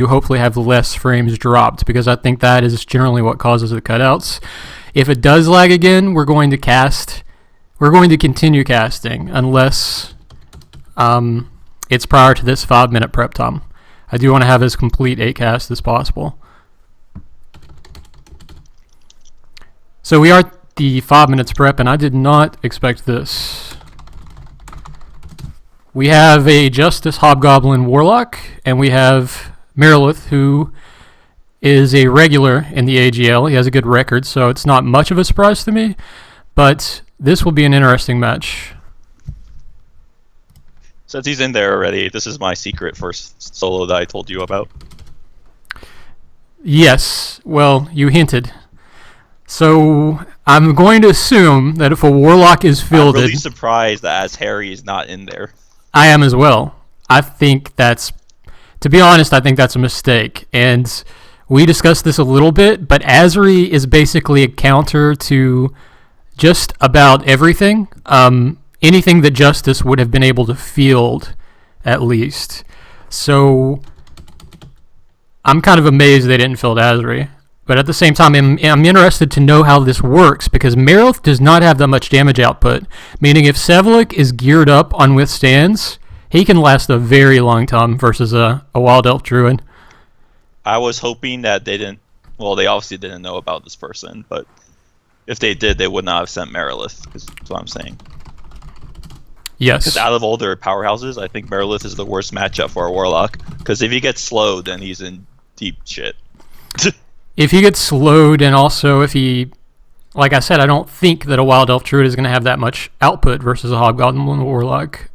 you hopefully have less frames dropped, because I think that is generally what causes the cutouts. If it does lag again, we're going to continue casting unless it's prior to this 5-minute prep time. I do want to have as complete a cast as possible. So we are at the 5 minutes prep, and I did not expect this. We have a Justice Hobgoblin Warlock, and we have Merilith, who is a regular in the AGL. He has a good record, so it's not much of a surprise to me, but this will be an interesting match. Since he's in there already, this is my secret first solo that I told you about. Yes, well, you hinted. So I'm going to assume that if a Warlock is fielded... I'm really surprised that Azheri is not in there. I am as well. I think that's... To be honest, I think that's a mistake. And we discussed this a little bit, but Azheri is basically a counter to just about everything. Anything that Justice would have been able to field, at least. So I'm kind of amazed they didn't field Azheri. But at the same time, I'm interested to know how this works, because Merilith does not have that much damage output, meaning if Savilak is geared up on withstands, he can last a very long time versus a Wild Elf Druid. I was hoping that they didn't... Well, they obviously didn't know about this person, but if they did, they would not have sent Merilith, that's what I'm saying. Yes. Because out of all their powerhouses, I think Merilith is the worst matchup for a Warlock, because if he gets slowed, then he's in deep shit. If he gets slowed, and also if he, like I said, I don't think that a Wild Elf Druid is going to have that much output versus a Hobgoblin Warlock.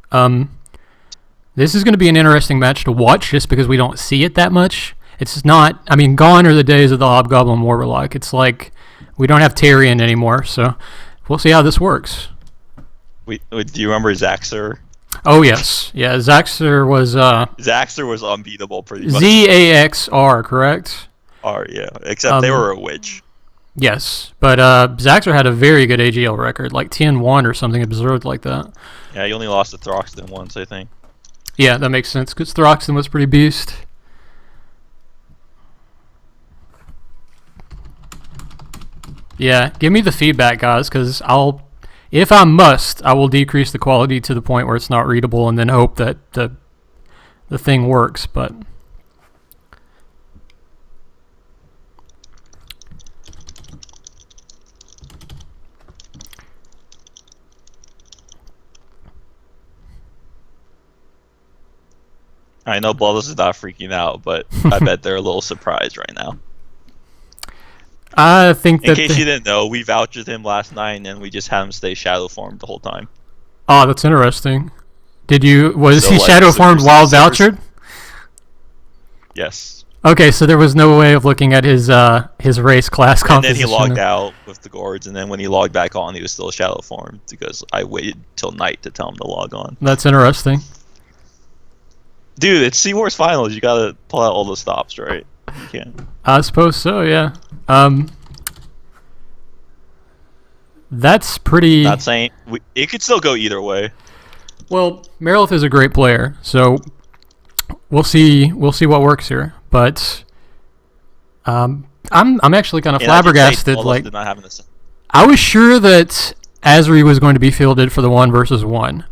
This is going to be an interesting match to watch, just because we don't see it that much. It's not, I mean, gone are the days of the Hobgoblin Warlock. It's like we don't have Tyrion anymore, so we'll see how this works. Do you remember Zaxxer? Oh, yes. Yeah, Zaxxer was... Zaxxer was unbeatable pretty much. Zaxr, correct? Yeah, except they were a witch. Yes, but Zaxxer had a very good AGL record, like 10-1 or something absurd like that. Yeah, he only lost to Throxton once, I think. Yeah, that makes sense, because Throxton was pretty beast. Yeah, give me the feedback, guys, because if I must, I will decrease the quality to the point where it's not readable, and then hope that the thing works, but... I know Bloodlust is not freaking out, but I bet they're a little surprised right now. I think that... In case you didn't know, we vouched him last night, and we just had him stay shadow formed the whole time. Oh, that's interesting. Was he shadow formed while vouchered? Yes. Okay, so there was no way of looking at his race class composition. And then he logged out with the gourds, and then when he logged back on, he was still shadow formed, because I waited till night to tell him to log on. That's interesting. Dude, it's Seawar's finals. You gotta pull out all the stops, right? You can. I suppose so, yeah. That's pretty... Not saying... It could still go either way. Well, Merilith is a great player, so we'll see what works here. But I'm actually kind of flabbergasted. Like, did not have this. I was sure that Azheri was going to be fielded for the 1 versus 1,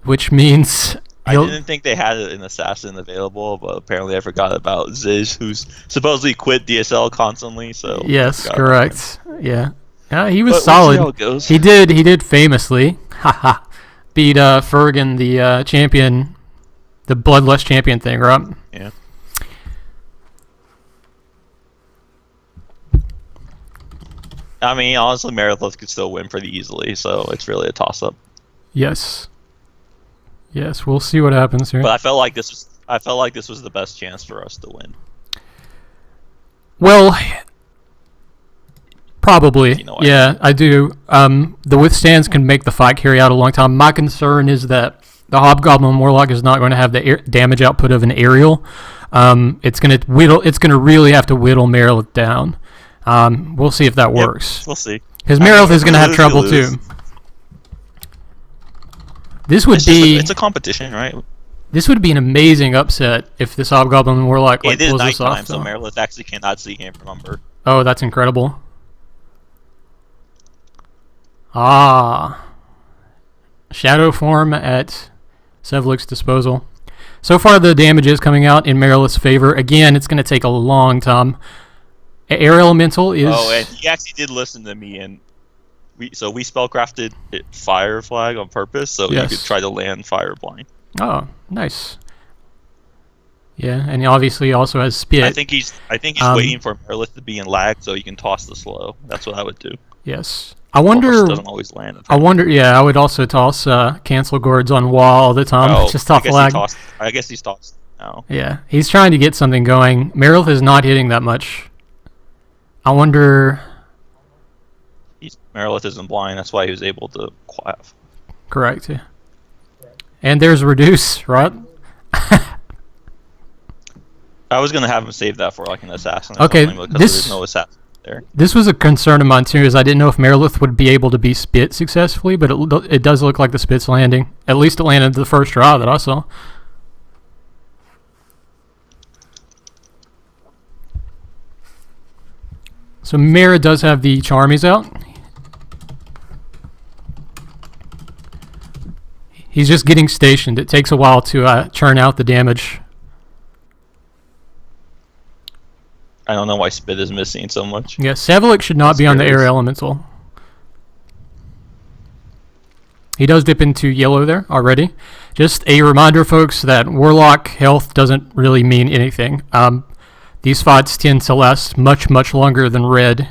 which means... I didn't think they had an assassin available, but apparently I forgot about Ziz, who's supposedly quit DSL constantly. So yes, correct. Yeah, he was but solid. We'll see how it goes. He did famously, beat Ferg in the champion, the Bloodlust champion thing, right? Yeah. I mean, honestly, Merilith could still win pretty easily, so it's really a toss-up. Yes. Yes, we'll see what happens here. But I felt like this was the best chance for us to win. Well, probably. You know yeah, I do. The withstands can make the fight carry out a long time. My concern is that the Hobgoblin Warlock is not going to have the damage output of an aerial. It's going to really have to whittle Merilith down. We'll see if that works. We'll see. Because Merilith is going to have trouble too. This would be... It's a competition, right? This would be an amazing upset if this Hobgoblin and Warlock It is pulls this nighttime, off. so Merilith actually cannot see him, remember. Oh, that's incredible. Ah. Shadow form at Savilak's disposal. So far, the damage is coming out in Merilith's favor. Again, it's going to take a long time. Air Elemental is... Oh, and he actually did listen to me, and we spellcrafted it Fire Flag on purpose, so Yes. you could try to land Fire Blind. Oh, nice. Yeah, and he obviously also has Spit. I think he's waiting for Merilith to be in lag so he can toss the slow. That's what I would do. Yes. I wonder... Doesn't always land. Yeah, I would also toss Cancel Gourds on wall all the time, just off lag. I guess he's tossed now. Yeah, he's trying to get something going. Merilith is not hitting that much. I wonder... Merilith isn't blind, that's why he was able to quaff. Correct, yeah. And there's Reduce, right? I was going to have him save that for like an assassin. Okay, because there's no assassin there. This was a concern of mine too, is I didn't know if Merilith would be able to be Spit successfully, but it does look like the Spit's landing. At least it landed the first draw that I saw. So Mera does have the Charmies out. He's just getting stationed. It takes a while to churn out the damage. I don't know why Spit is missing so much. Yeah, Savilak should not be on the Air Elemental. He does dip into yellow there already. Just a reminder, folks, that Warlock health doesn't really mean anything. These fights tend to last much, much longer than red.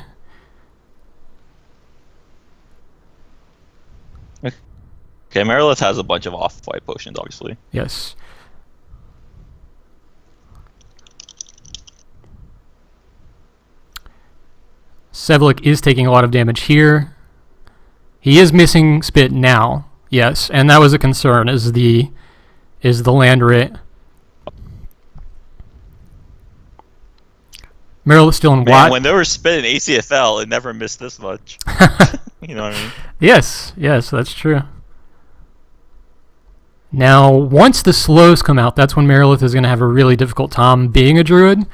Okay, Merilith has a bunch of off-white potions, obviously. Yes. Savilak is taking a lot of damage here. He is missing Spit now, yes, and that was a concern, is the land rate. Merilith's still in white. When they were Spit in ACFL, it never missed this much. You know what I mean? Yes, that's true. Now, once the slows come out, that's when Merilith is going to have a really difficult time being a druid,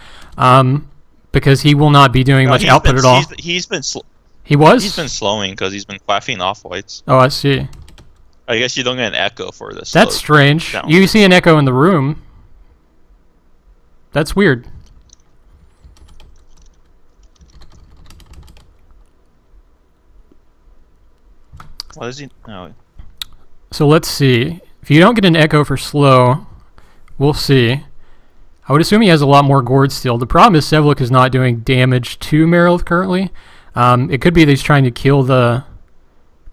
because he will not be doing much output at all. He's been He's been slowing because he's been quaffing off whites. Oh, I see. I guess you don't get an echo for this. That's strange. You see an echo in the room. That's weird. What is he? No. So let's see. If you don't get an echo for slow, we'll see. I would assume he has a lot more gourd still. The problem is Savilak is not doing damage to Merilith currently. It could be that he's trying to kill the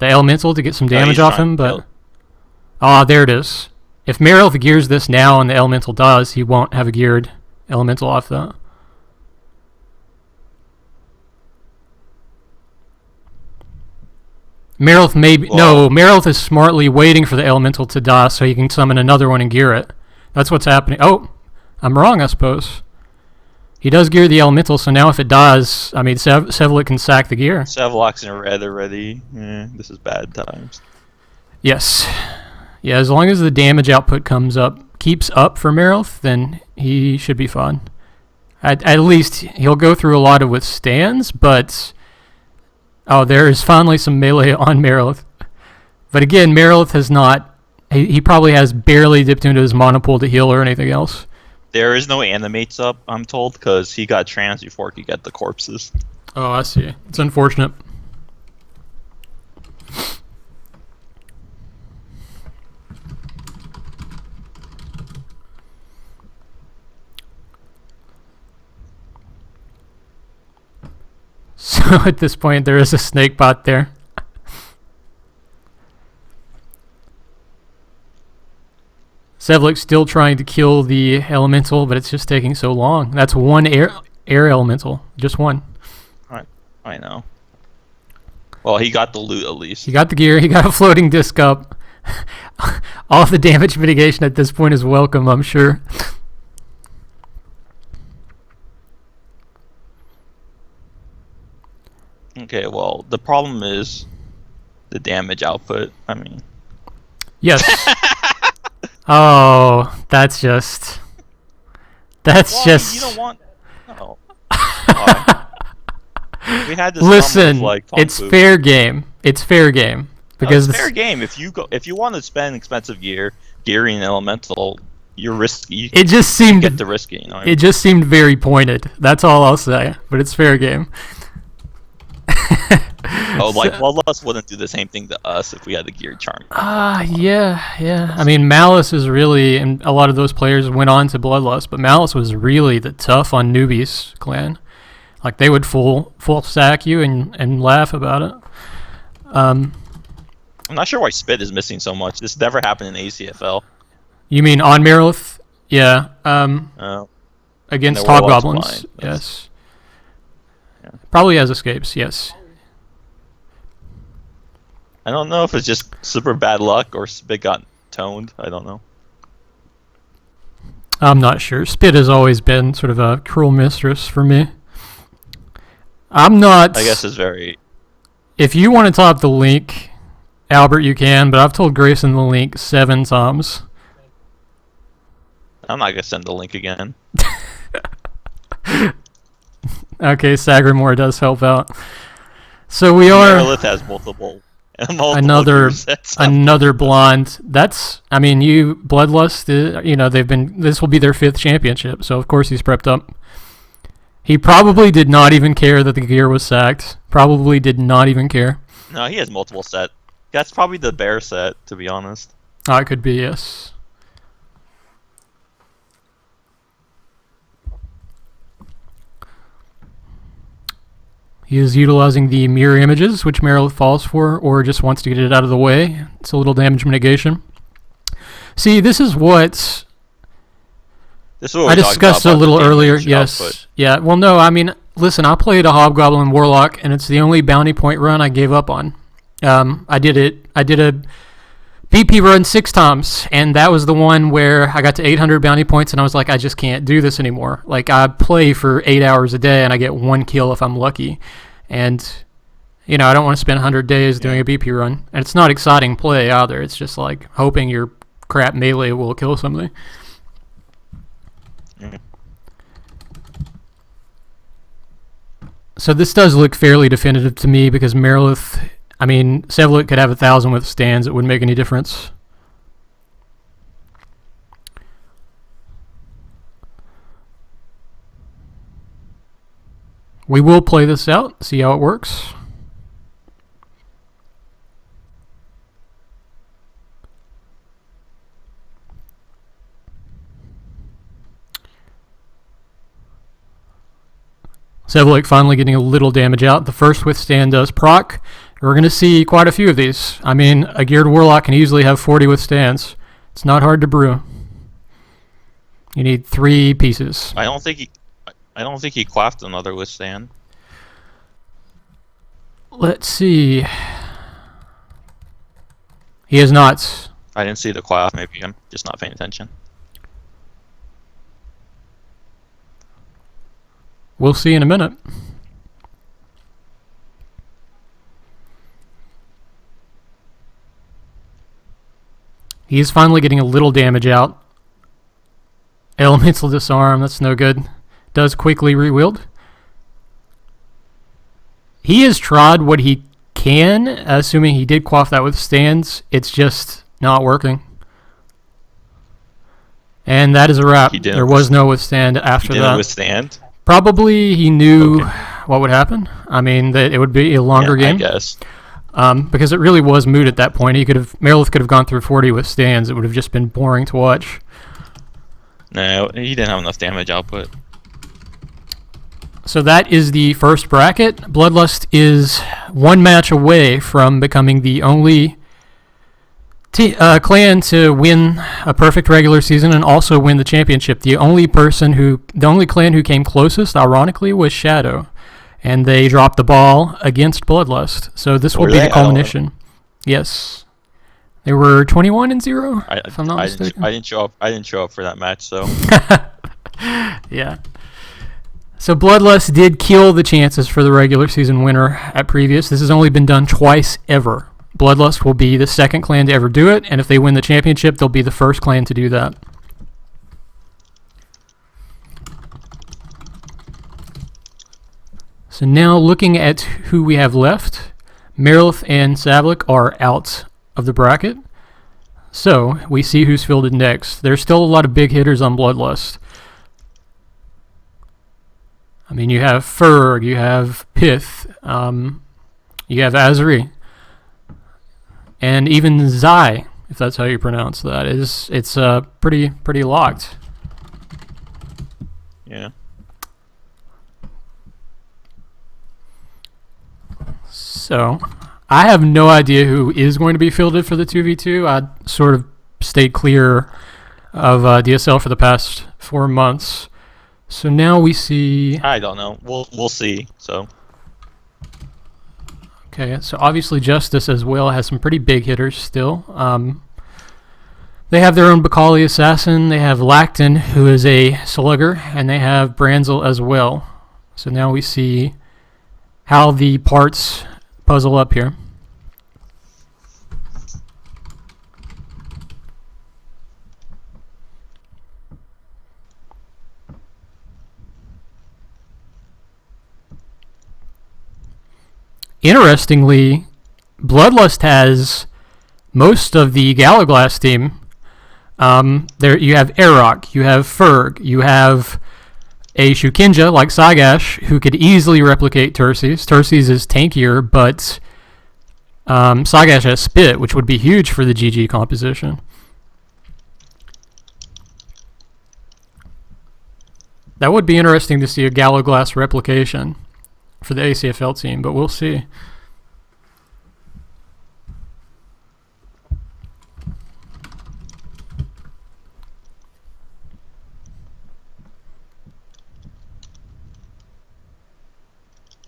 elemental to get some damage off him, but... there it is. If Merilith gears this now and the elemental does, he won't have a geared elemental off that. Merilith Merilith is smartly waiting for the elemental to die so he can summon another one and gear it. That's what's happening. Oh, I'm wrong, I suppose. He does gear the elemental, so now if it dies, I mean, Savilak can sack the gear. Savilak's in red already. This is bad times. Yes. Yeah, as long as the damage output keeps up for Merilith, then he should be fine. At least he'll go through a lot of withstands, but... Oh, there is finally some melee on Merilith. But again, Merilith has not... He probably has barely dipped into his monopool to heal or anything else. There is no animates up, I'm told, because he got trans before he could get the corpses. Oh, I see. It's unfortunate. So at this point, there is a snake bot there. Savilak's still trying to kill the elemental, but it's just taking so long. That's one air elemental. Just one. I know. Well, he got the loot at least. He got the gear. He got a floating disc up. All the damage mitigation at this point is welcome, I'm sure. Okay, well, the problem is the damage output. I mean... Yes. Oh, That's just. You don't want. No. Why? We had this. Listen, with, it's fair game. It's fair game because it's fair game. If you want to spend expensive gearing and elemental, you're risky. It just seemed get the risky. You know what I mean? It just seemed very pointed. That's all I'll say. But it's fair game. Bloodlust wouldn't do the same thing to us if we had the geared charm. Yeah. I mean, Malice is really, and a lot of those players went on to Bloodlust, but Malice was really the tough on newbies clan. Like, they would full sack you and laugh about it. I'm not sure why Spit is missing so much. This never happened in ACFL. You mean on Merilith? Yeah. Against Hobgoblins. Yes. Yeah. Probably has escapes, yes. I don't know if it's just super bad luck or Spit got toned. I don't know. I'm not sure. Spit has always been sort of a cruel mistress for me. I'm not... I guess it's very... If you want to top the link, Albert, you can, but I've told Grayson the link 7 times. I'm not going to send the link again. Okay, Sagramore does help out. So we are... Merilith has multiple another blonde. That's... I mean, Bloodlust, this will be their 5th championship, so of course he's prepped up. He probably did not even care that the gear was sacked. Probably did not even care. No, he has multiple set. That's probably the bear set, to be honest. Oh, it could be, yes. He is utilizing the mirror images, which Merilith falls for, or just wants to get it out of the way. It's a little damage mitigation. See, this is what... I discussed a little earlier, yes. Output. Yeah, well, no, I mean, listen, I played a Hobgoblin Warlock, and it's the only bounty point run I gave up on. I did a BP run 6 times, and that was the one where I got to 800 bounty points, and I was like, I just can't do this anymore. Like, I play for 8 hours a day, and I get 1 kill if I'm lucky. And, I don't want to spend 100 days doing a BP run. And it's not exciting play either. It's just like hoping your crap melee will kill somebody. So this does look fairly definitive to me because Merilith, Savilak could have 1,000 withstands. It wouldn't make any difference. We will play this out, see how it works. Savilak finally getting a little damage out. The first withstand does proc. We're going to see quite a few of these. A geared warlock can easily have 40 withstands. It's not hard to brew. You need 3 pieces. I don't think he quaffed another withstand. Let's see. He has not. I didn't see the quaff. Maybe I'm just not paying attention. We'll see in a minute. He is finally getting a little damage out. Elemental disarm, that's no good. Does quickly rewield. He has tried what he can, assuming he did quaff that withstands. It's just not working. And that is a wrap. There was no withstand after that. He didn't withstand? Probably he knew what would happen. That it would be a longer game. I guess. Because it really was moot at that point. Merilith could have gone through 40 withstands. It would have just been boring to watch. No, he didn't have enough damage output. So that is the first bracket. Bloodlust is 1 match away from becoming the only clan to win a perfect regular season and also win the championship. The only clan who came closest, ironically, was Shadow, and they dropped the ball against Bloodlust. So this will be the culmination. Yes, they were 21-0. If I'm not mistaken. I didn't show up for that match, so. Yeah. So Bloodlust did kill the chances for the regular season winner at previous. This has only been done twice ever. Bloodlust will be the second clan to ever do it, and if they win the championship, they'll be the first clan to do that. So now looking at who we have left, Merilith and Savilak are out of the bracket. So we see who's fielded next. There's still a lot of big hitters on Bloodlust. I mean, you have Ferg, you have Pith, you have Azheri, and even Zai, if that's how you pronounce that. It's pretty locked. Yeah. So, I have no idea who is going to be fielded for the 2v2. I sort of stayed clear of DSL for the past 4 months. So now we see... I don't know. We'll see. So. Okay, so obviously Justice as well has some pretty big hitters still. They have their own Bakali Assassin. They have Lactan, who is a slugger, and they have Branzol as well. So now we see how the parts puzzle up here. Interestingly, Bloodlust has most of the Galaglass team. There you have Arok, you have Ferg, you have a Shukinja like Szy'gash who could easily replicate Turses. Turses is tankier, but Szy'gash has Spit, which would be huge for the GG composition. That would be interesting to see a Galaglass replication for the ACFL team, but we'll see.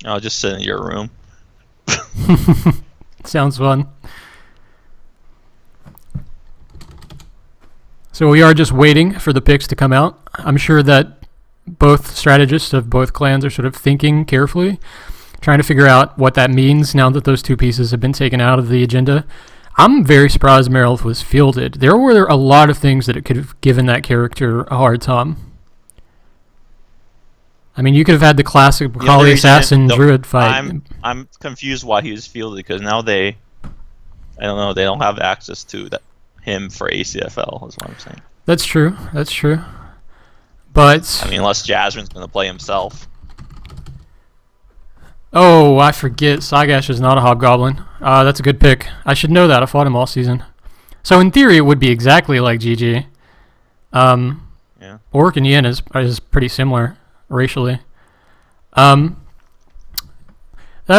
I'll just sit in your room. Sounds fun. So we are just waiting for the picks to come out. I'm sure that both strategists of both clans are sort of thinking carefully, trying to figure out what that means now that those two pieces have been taken out of the agenda. I'm very surprised Merilith was fielded. There were a lot of things that it could have given that character a hard time. I mean, you could have had the classic Bakali Assassin Druid fight. I'm confused why he was fielded, because now I don't know, they don't have access to him for ACFL, is what I'm saying. That's true. That's true. But I mean, unless Jasmine's going to play himself. Oh, I forget. Szy'gash is not a Hobgoblin. That's a good pick. I should know that. I fought him all season. So in theory, it would be exactly like GG. Yeah. Orc and Yin is pretty similar racially. That'll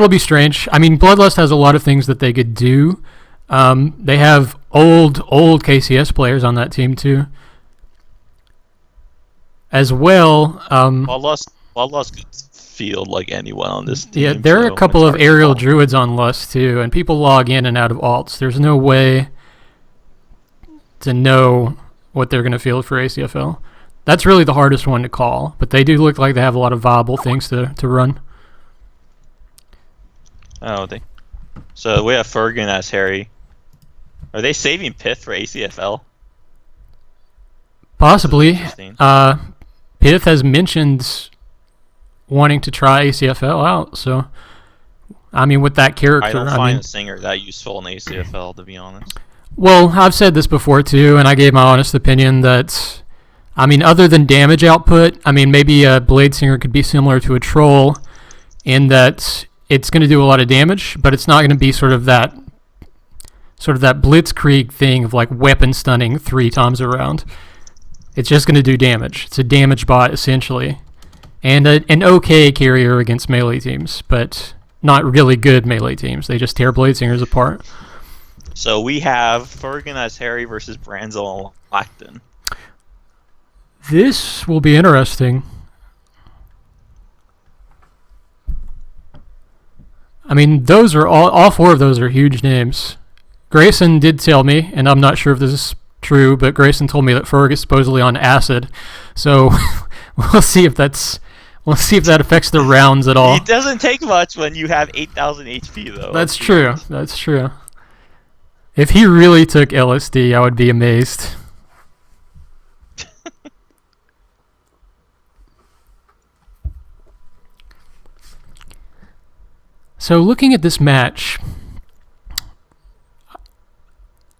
be strange. I mean, Bloodlust has a lot of things that they could do. They have old KCS players on that team too. As well, Bloodlust could field like anyone on this team. Yeah, there are a couple of aerial druids on Lust too, and people log in and out of alts. There's no way to know what they're going to field for ACFL. That's really the hardest one to call, but they do look like they have a lot of viable things to run. Oh, so we have Ferg and Azheri. Are they saving Pith for ACFL? Possibly. Pith has mentioned wanting to try ACFL out, so I mean, with that character, I don't find a singer that useful in ACFL, to be honest. Well, I've said this before too, and I gave my honest opinion that, I mean, other than damage output, I mean, maybe a Blade Singer could be similar to a Troll in that it's going to do a lot of damage, but it's not going to be sort of that Blitzkrieg thing of like weapon stunning 3 times around. It's just going to do damage. It's a damage bot, essentially. And an okay carrier against melee teams, but not really good melee teams. They just tear Blade Singers apart. So we have Ferg and Azheri versus Branzol and Lactan. This will be interesting. I mean, those are all 4 of those are huge names. Grayson did tell me, and I'm not sure if this is true, but Grayson told me that Ferg is supposedly on acid. So we'll see if that affects the rounds at all. It doesn't take much when you have 8,000 HP, though. That's true. That's true. If he really took LSD, I would be amazed. So looking at this match,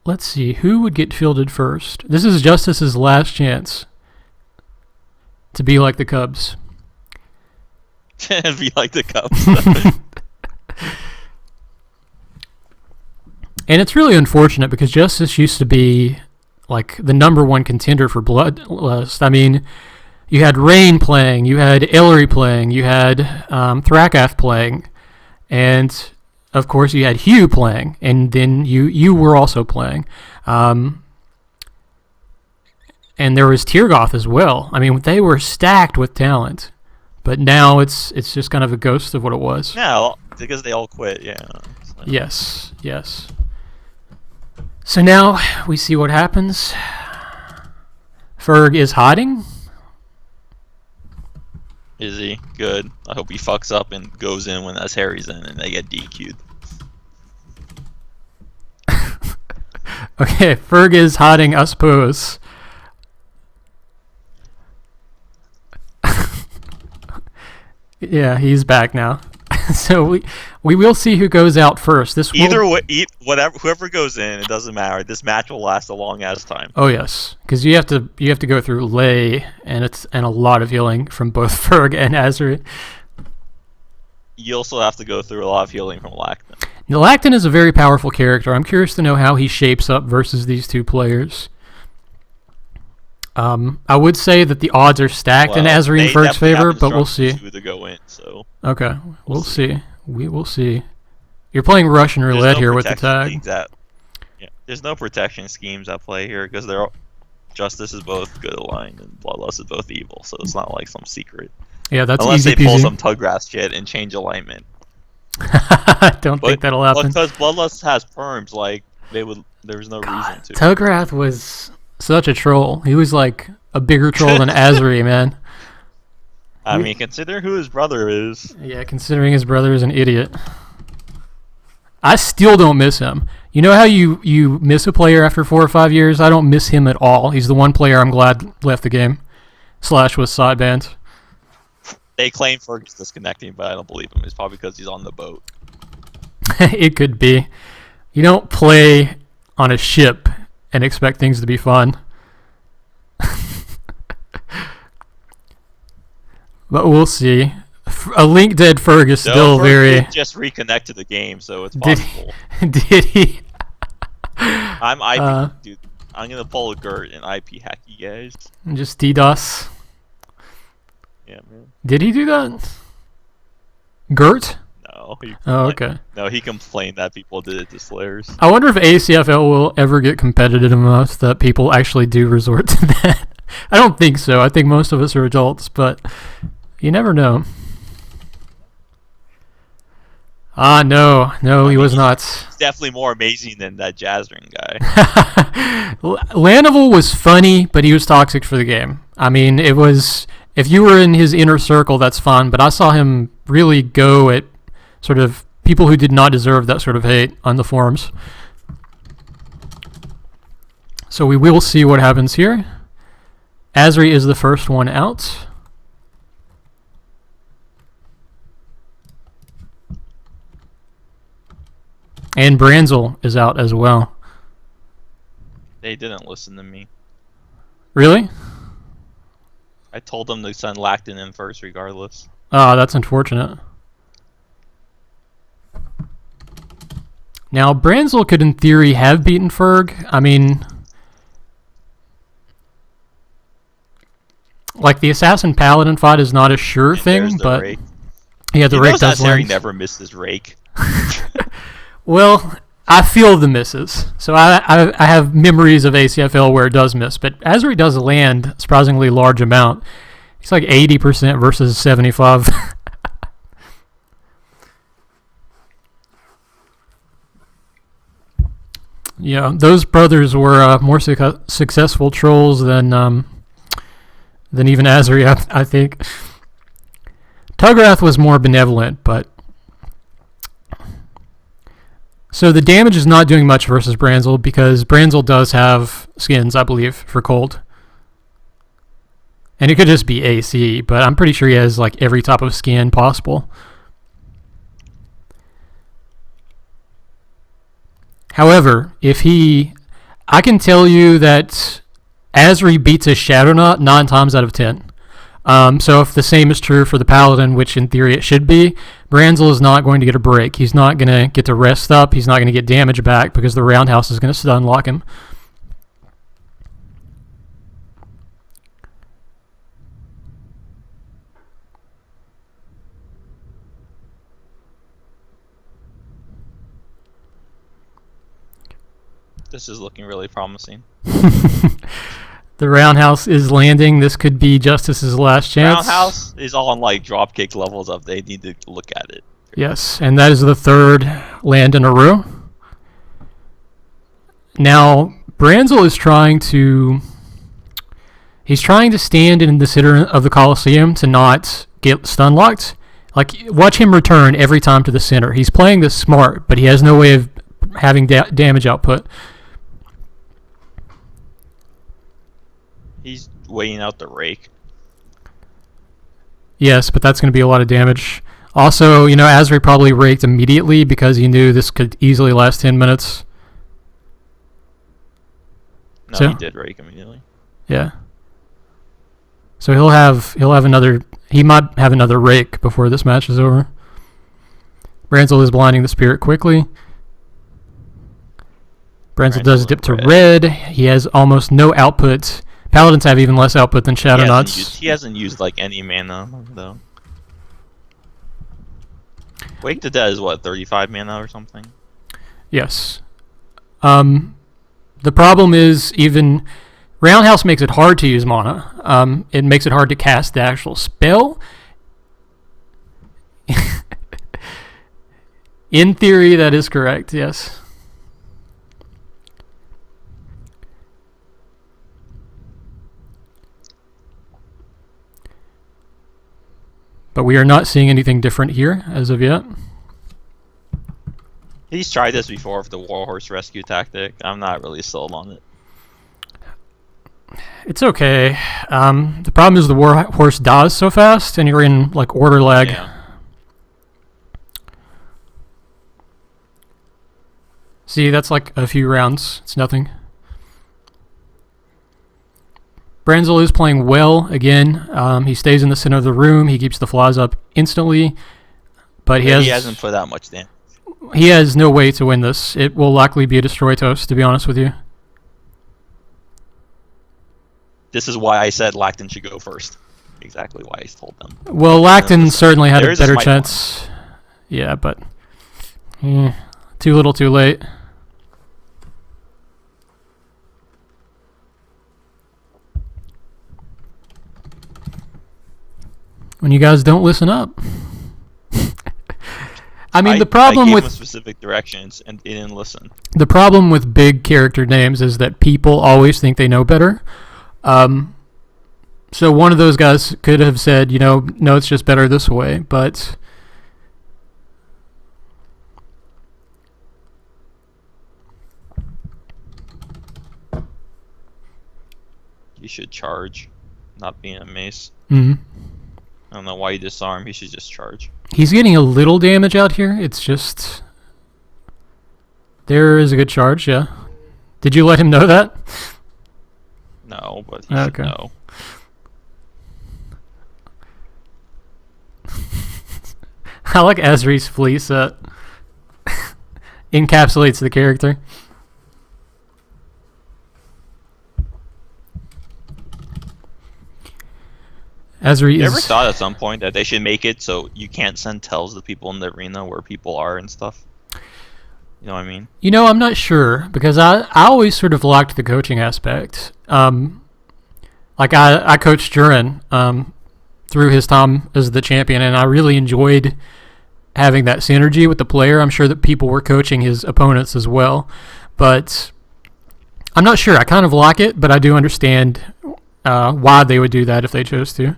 let's see, who would get fielded first? This is Justice's last chance to be like the Cubs. Be like the Cubs. And it's really unfortunate because Justice used to be like the number one contender for Bloodlust. I mean, you had Rain playing, you had Ellery playing, you had Thrakath playing, and of course you had Hugh playing, and then you were also playing. And there was Tyrgoth as well. I mean, they were stacked with talent, but now it's just kind of a ghost of what it was. Yeah, because they all quit, yeah. So. Yes. So now we see what happens. Ferg is hiding. Is he? Good. I hope he fucks up and goes in when Azheri's in and they get DQ'd. Okay, Ferg is hiding, I suppose. Yeah, he's back now. So we will see who goes out first. Whoever goes in, it doesn't matter. This match will last a long ass time. Oh yes, because you have to go through Lay and a lot of healing from both Ferg and Azheri. You also have to go through a lot of healing from Lactan. Now, Lactan is a very powerful character. I'm curious to know how he shapes up versus these two players. I would say that the odds are stacked in Azheri and Ferg's favor, but we'll see. To go in, so. Okay, we'll see. We will see. You're playing Russian roulette here with the tag. There's no protection schemes at play here because Justice is both good aligned and Bloodlust is both evil, so it's not like some secret. Yeah, that's unless easy they pull peasy. some Tuggrass shit and change alignment. I don't think that'll happen. Because Bloodlust has perms, like there's no reason to. Tuggrath was such a troll. He was like a bigger troll than Azheri, man. I mean, consider who his brother is. Yeah, considering his brother is an idiot. I still don't miss him. You know how you miss a player after 4 or 5 years? I don't miss him at all. He's the one player I'm glad left the game. Slash was sidebanned. They claim Ferg's disconnecting, but I don't believe him. It's probably because he's on the boat. It could be. You don't play on a ship and expect things to be fun. But we'll see. A link dead Ferg is still very. Just reconnected the game, so it's possible. Did he? I'm IP, dude. I'm gonna pull a Gert and IP hack you guys. Just DDoS. Yeah, man. Did he do that? Gert? No. Okay. No, he complained that people did it to Slayers. I wonder if ACFL will ever get competitive enough that people actually do resort to that. I don't think so. I think most of us are adults, but you never know. No, he was not. He's definitely more amazing than that Jazzring guy. Lanival was funny, but he was toxic for the game. I mean, it was, if you were in his inner circle, that's fun, but I saw him really go at sort of people who did not deserve that sort of hate on the forums. So we will see what happens here. Azheri is the first one out. And Branzol is out as well. They didn't listen to me. Really? I told them to send Lactan in first regardless. Oh, that's unfortunate. Now, Branzol could in theory have beaten Ferg. I mean, like the Assassin Paladin fight is not a sure thing, but rake. Yeah, the rake does Azheri land. never misses rake. Well, I feel the misses. So I have memories of ACFL where it does miss, but Azheri does land a surprisingly large amount. It's like 80% versus 75. Yeah, those brothers were more successful trolls than even Azheri, I think. Tuggrath was more benevolent, but so the damage is not doing much versus Branzol because Branzol does have skins, I believe, for cold. And it could just be AC, but I'm pretty sure he has like every type of skin possible. However, I can tell you that Azheri beats a Shadowknot 9 times out of 10. So if the same is true for the Paladin, which in theory it should be, Branzol is not going to get a break. He's not going to get to rest up. He's not going to get damage back because the Roundhouse is going to stun lock him. This is looking really promising. The Roundhouse is landing. This could be Justice's last chance. Roundhouse is on like dropkick levels up. They need to look at it. Yes, and that is the third land in a row. Now, Branzol is trying to stand in the center of the Colosseum to not get stun locked. Like, watch him return every time to the center. He's playing this smart, but he has no way of having damage output. He's weighing out the rake. Yes, but that's going to be a lot of damage. Also, Azheri probably raked immediately because he knew this could easily last 10 minutes. No, he did rake immediately. Yeah. So he might have another rake before this match is over. Branzol is blinding the spirit quickly. Branzol does dip to red. He has almost no output. Paladins have even less output than Shadowknots. He hasn't used like any mana though. Wake the Dead is what, 35 mana or something? Yes. The problem is even Roundhouse makes it hard to use mana. It makes it hard to cast the actual spell. In theory, that is correct, yes. But we are not seeing anything different here as of yet. He's tried this before with the Warhorse rescue tactic. I'm not really sold on it. It's okay. The problem is the Warhorse dies so fast, and you're in like order lag. Yeah. See, that's like a few rounds. It's nothing. Branzol is playing well again. He stays in the center of the room. He keeps the flies up instantly, but he hasn't put that much damage. He has no way to win this. It will likely be a destroy toast, to be honest with you. This is why I said Lactan should go first. Exactly why I told them. Well, Lactan certainly had a better chance. Yeah, but too little, too late. When you guys don't listen up. I mean, the problem with specific directions and it didn't listen. The problem with big character names is that people always think they know better. So one of those guys could have said, no, it's just better this way, but you should charge, not being a mace. Mm-hmm. I don't know why you disarm. He should just charge. He's getting a little damage out here. It's just... There is a good charge, yeah. Did you let him know that? No, but he should know. I like Azheri's fleece that encapsulates the character. Azheri You ever thought at some point that they should make it so you can't send tells to people in the arena where people are and stuff? You know what I mean? I'm not sure, because I always sort of liked the coaching aspect. Like I coached Durin through his time as the champion, and I really enjoyed having that synergy with the player. I'm sure that people were coaching his opponents as well, but I'm not sure. I kind of like it, but I do understand why they would do that if they chose to.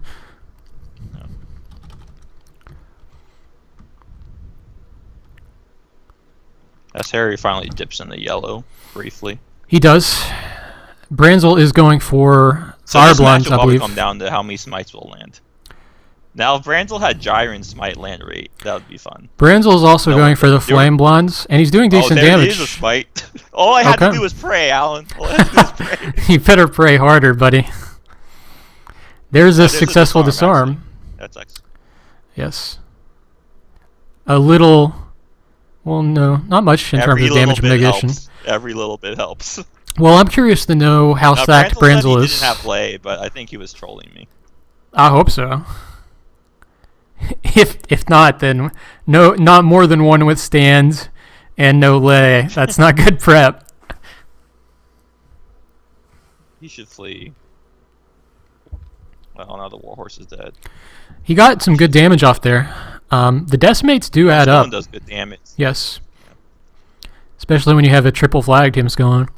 Azheri finally dips in the yellow briefly. He does. Branzol is going for Fire Blinds, I believe. Come down to how many smites will land. Now, if Branzol had Gyre and Smite land rate, that would be fun. Branzel's also No, going for the they were- Flame Blondes, and he's doing decent there damage. is a Smite. All I had to Okay. do was pray, Alan. All I had to do was pray. You better pray harder, buddy. There's a There's a successful disarm. actually. That's excellent. Yes. A little. Well, no, not much in terms Every of little damage bit mitigation. helps. Every little bit helps. Well, I'm curious to know how Now, stacked Branzol said Branzel he is. didn't have lay, but I think he was trolling me. I hope so. If not, then not more than one withstand and no lay. That's not good prep. He should flee. Well, now the Warhorse is dead. He got some good damage off there. The decimates do add Stone up. does good damage. Yes. Especially when you have a triple flag team going.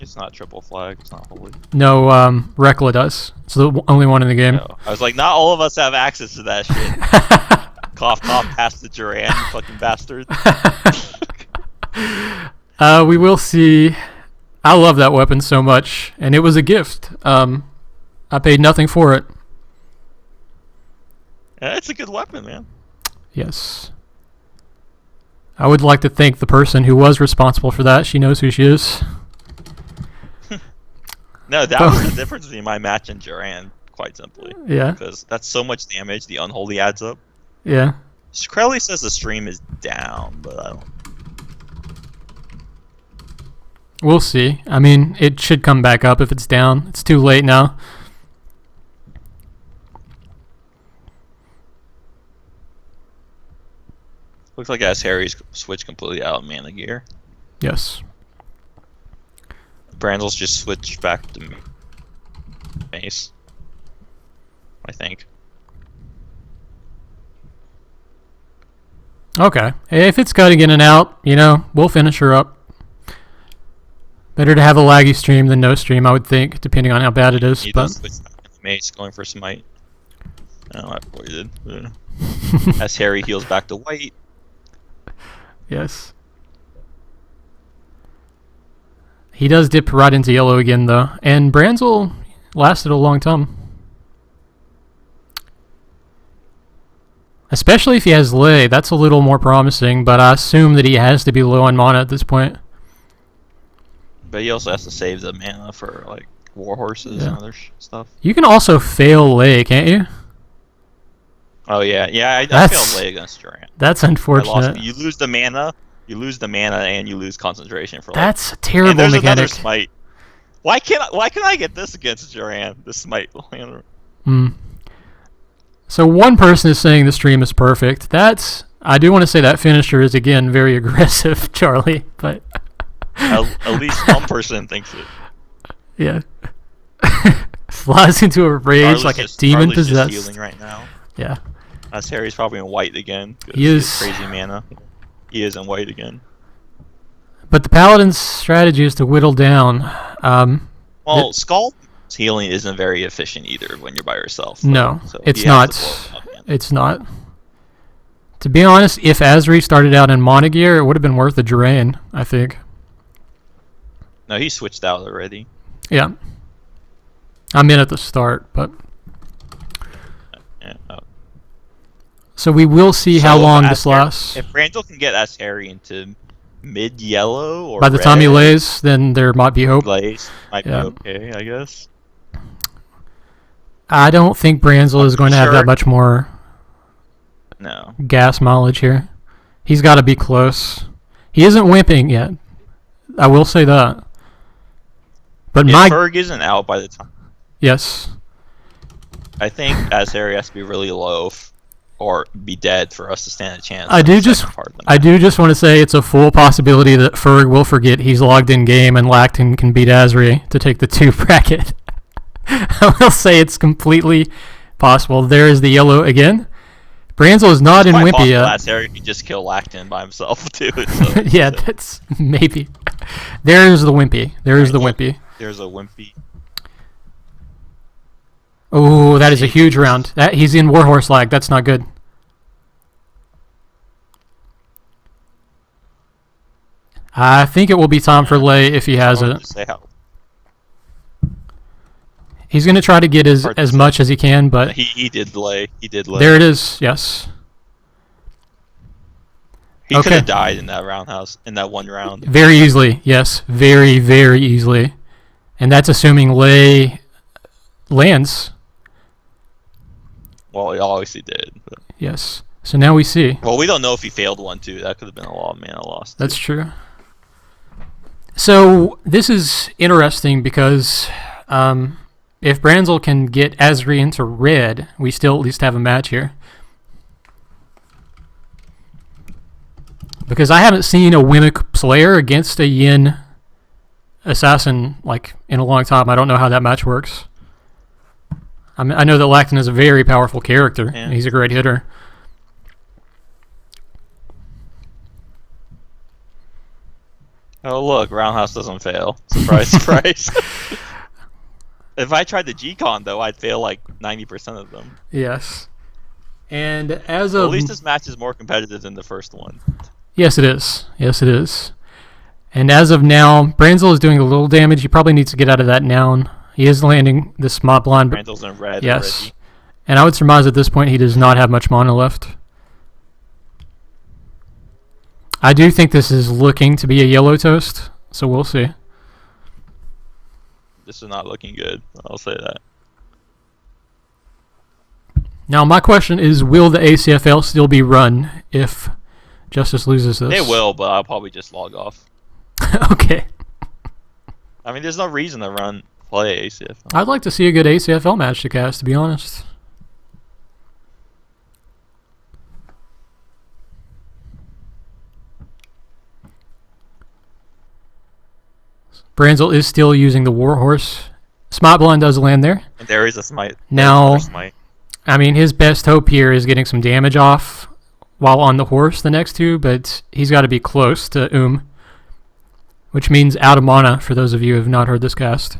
It's not triple flag. It's not holy. No, Rekla does. It's the only one in the game. No. I was like, not all of us have access to that shit. Cough, cough, pass the Duran, you fucking bastard. We will see. I love that weapon so much, and it was a gift. I paid nothing for it. Yeah, it's a good weapon, man. Yes. I would like to thank the person who was responsible for that. She knows who she is. No, that was the difference between my match and Duran, quite simply. Yeah. Because that's so much damage, the unholy adds up. Yeah. Crowley says the stream is down, but I don't. We'll see. I mean, it should come back up if it's down. It's too late now. Looks like Azheri's switched completely out of mana gear. Yes. Branzel's just switched back to mace. I think. Okay. If it's cutting in and out, we'll finish her up. Better to have a laggy stream than no stream, I would think, depending on how bad it is. He But does switch back to mace, going for smite. Oh, I avoided. Azheri heals back to white. yes. He does dip right into yellow again, though. And Branzel lasted a long time. Especially if he has lay, that's a little more promising, but I assume that he has to be low on mana at this point. But he also has to save the mana for like warhorses and other stuff. You can also fail lay, can't you? Oh yeah, I That's- failed lay against Duran. That's I unfortunate. lost. You lose the mana, and you lose concentration for. That's a and terrible there's another mechanic. smite. Why can't I get this against Duran? The smite. So one person is saying the stream is perfect. I do want to say that finisher is again very aggressive, Charlie. But At least one person thinks it. yeah, flies into a rage Charlie's like just, a demon Charlie's possessed. just healing right now. Yeah, Azheri's probably in white again. 'Cause He is. crazy mana. He is in white again. but the paladin's strategy is to whittle down. Well, Scald's healing isn't very efficient either when you're by yourself. No, so it's he has to blow not. up mana. It's not. To be honest, if Azheri started out in Monogear, it would have been worth a drain, I think. No, he switched out already. Yeah. I'm in at the start, but Yeah, so we will see how So long if this Azheri- lasts. If Branzol can get Azheri into mid-yellow or By the time he red, lays, then there might be hope. Lays might Yeah. be okay, I guess. I don't think Branzel is going to have Sure. that much more No. gas mileage here. He's got to be close. He isn't wimping yet. I will say that. But If my Ferg isn't out by the time, yes, I think Azheri has to be really low or be dead for us to stand a chance. I in do the just second part of the I match. do just want to say it's a full possibility that Ferg will forget he's logged in game and Lactan can beat Azheri to take the 2 bracket. I will say it's completely possible. There is the yellow again. Branzel is not in Quite Wimpy possible yet. Azheri can just kill Lactan by himself too. So, Yeah, that's maybe. There's the Wimpy. There's the Wimpy. There's a Wimpy. Oh, that is a huge round. He's in Warhorse lag. That's not good. I think it will be time for Lay if he has I wanted it. to say how He's going to try to get as much as he can, but he did delay. There it is. Yes. He could have died in that roundhouse in that one round. Very easily. Yes. Very, very easily. And that's assuming Lay lands. Well, he obviously did. But. Yes. So now we see. Well, we don't know if he failed one too. That could have been a lot of mana lost. That's true. So this is interesting because if Branzol can get Azheri into red, we still at least have a match here. Because I haven't seen a Wimic Slayer against a Yin Assassin like in a long time. I don't know how that match works. I know that Lactan is a very powerful character. Yeah. He's a great hitter. Oh look, roundhouse doesn't fail. Surprise, surprise. If I tried the G-Con though, I'd fail like 90% of them. Yes. And at least this match is more competitive than the first one. Yes, it is. Yes, it is. And as of now, Branzol is doing a little damage. He probably needs to get out of that noun. He is landing this Mob Blind. Branzol's in red. Yes. Already. And I would surmise at this point he does not have much mana left. I do think this is looking to be a yellow toast, so we'll see. This is not looking good. I'll say that. Now, my question is, will the ACFL still be run if Justice loses this? They will, but I'll probably just log off. Okay. I mean, there's no reason to play ACFL. I'd like to see a good ACFL match to cast, to be honest. Branzol is still using the Warhorse. Smite Blind does land there. And there is a smite. Now, I mean, his best hope here is getting some damage off while on the horse the next two, but he's got to be close to which means out of mana for those of you who have not heard this cast.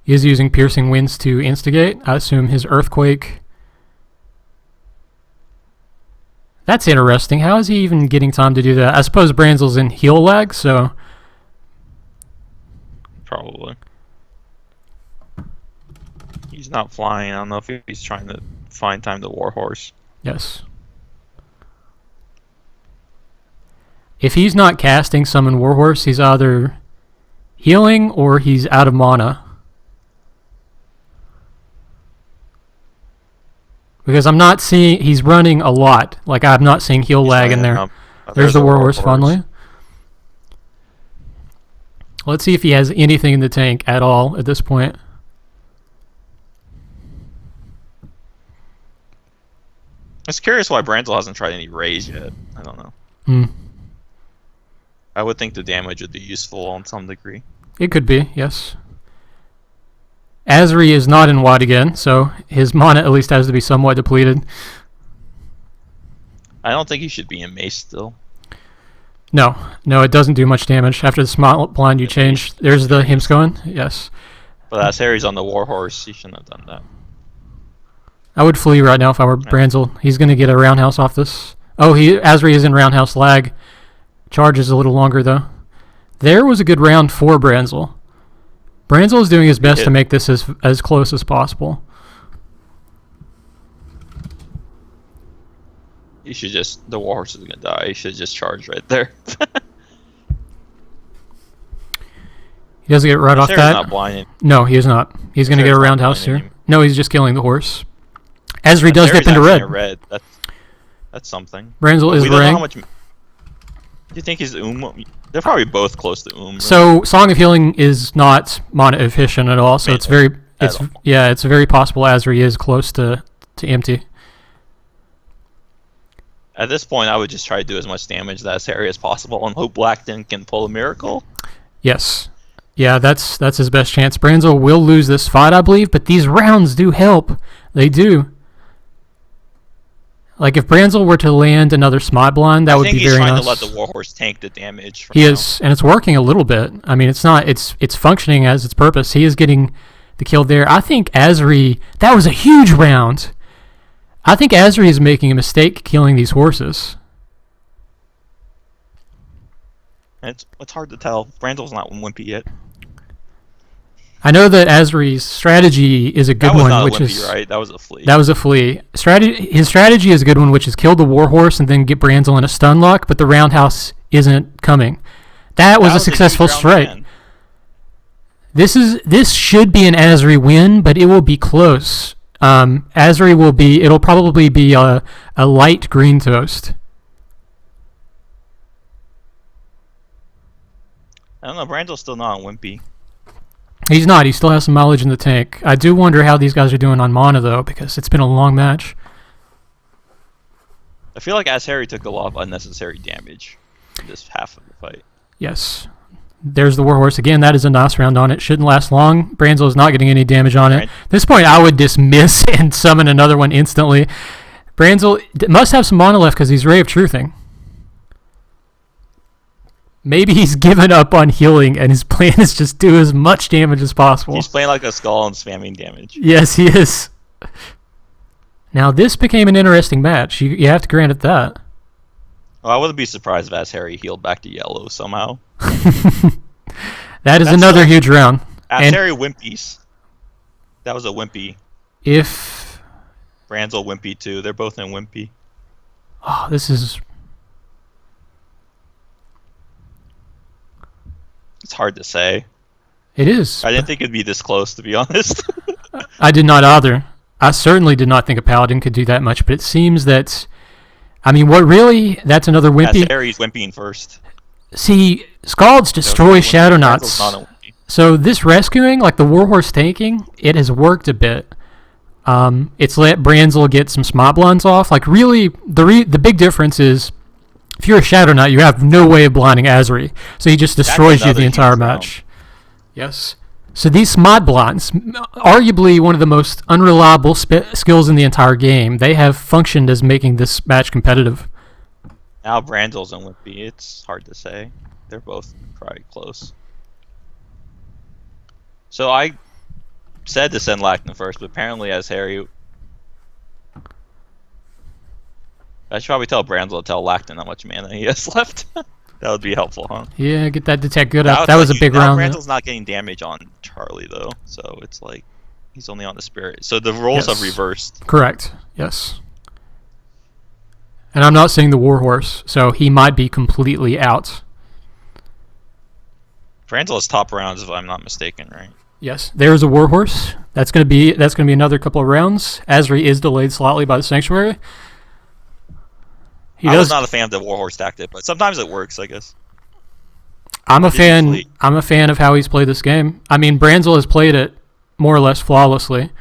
He is using Piercing Winds to instigate. I assume his Earthquake. That's interesting. How is he even getting time to do that? I suppose Branzol's in heal lag, so... Probably. He's not flying. I don't know if he's trying to find time to Warhorse. Yes. If he's not casting Summon Warhorse, he's either healing or he's out of mana. Because I'm not seeing... He's running a lot. Like, I'm not seeing heal lag in there. There's the Warhorse finally. Let's see if he has anything in the tank at all at this point. I was curious why Branzol hasn't tried any raise yet. I don't know. I would think the damage would be useful on some degree. It could be, yes. Azheri is not in white again, so his mana at least has to be somewhat depleted. I don't think he should be in mace still. No, it doesn't do much damage. After the Smite Blind you change, there's the Himskoen, yes. But Azheri's on the Warhorse, he shouldn't have done that. I would flee right now if I were Branzol. He's going to get a roundhouse off this. Oh, Azheri is in roundhouse lag. Charges a little longer, though. There was a good round for Branzol. Branzol is doing his best to make this as close as possible. You should just... The Warhorse is going to die. You should just charge right there. He doesn't get right off that. Not blinding. No, he is not. He's going to get a roundhouse here. No, he's just killing the horse. Azheri does dip into red. That's something. Branzol is ring. Do you think he's They're probably both close to So Song of Healing is not mana efficient at all. So it's very possible Azheri is close to empty. At this point, I would just try to do as much damage to that area as possible and hope Lactan can pull a miracle. Yes. Yeah, that's his best chance. Branzol will lose this fight, I believe, but these rounds do help. They do. Like, if Branzol were to land another Smite Blind, that would be very nice. I think he's trying to let the Warhorse tank the damage. He is, and it's working a little bit. I mean, it's functioning as its purpose. He is getting the kill there. I think Azheri, that was a huge round. I think Azheri is making a mistake killing these horses. It's hard to tell. Branzol's not wimpy yet. I know that Azheri's strategy is a good That was one, not a which wimpy, is right? That was a flea. that was a flea. His strategy is a good one, which is kill the warhorse and then get Branzol in a stun lock, but the roundhouse isn't coming. That was a successful huge round strike. man. This should be an Azheri win, but it will be close. Azheri it'll probably be a light green toast. I don't know. Branzol's still not on wimpy. He's not. He still has some mileage in the tank. I do wonder how these guys are doing on mana, though, because it's been a long match. I feel like Azheri took a lot of unnecessary damage in this half of the fight. Yes. There's the warhorse again. That is a nice round on it. Shouldn't last long. Branzol is not getting any damage on it. Right. At this point, I would dismiss and summon another one instantly. Branzol must have some mana left because he's Ray of Truthing. Maybe he's given up on healing and his plan is just do as much damage as possible. He's playing like a skull and spamming damage. Yes, he is. Now, this became an interesting match. You have to grant it that. Well, I wouldn't be surprised if Azheri healed back to yellow somehow. That's another huge round. Azheri wimpies. That was a wimpy. If Branzol wimpy too. They're both in wimpy. Oh, this is... It's hard to say. It is. I didn't think it'd be this close, to be honest. I did not either. I certainly did not think a Paladin could do that much, but it seems that... I mean, what really... That's another wimpy... Azheri's wimpying first. See, Scalds destroy Shadow Knots. Branzol's not a wimpy. So this rescuing, like the Warhorse tanking, it has worked a bit. It's let Branzol get some Smot Blunts off. Like, really, the big difference is... If you're a Shadow Knight, you have no way of blinding Azheri. So he just destroys you the entire match. Yes. So these Smod Blunts, arguably one of the most unreliable skills in the entire game, they have functioned as making this match competitive. Now Branzol's in wimpy. It's hard to say. They're both probably close. So I said to send Lactan first, but apparently Azheri... I should probably tell Branzol to tell Lactan how much mana he has left. That would be helpful, huh? Yeah, get that detect good up. That was a big round. Branzol's not getting damage on Charlie, though, so it's like he's only on the spirit. So the roles have reversed. Correct, yes. And I'm not saying the Warhorse, so he might be completely out. Branzol is top rounds, if I'm not mistaken, right? Yes, there's a Warhorse. That's gonna be another couple of rounds. Azheri is delayed slightly by the Sanctuary. I was not a fan of the Warhorse tactic, but sometimes it works, I guess. I'm a fan of how he's played this game. I mean, Branzol has played it more or less flawlessly.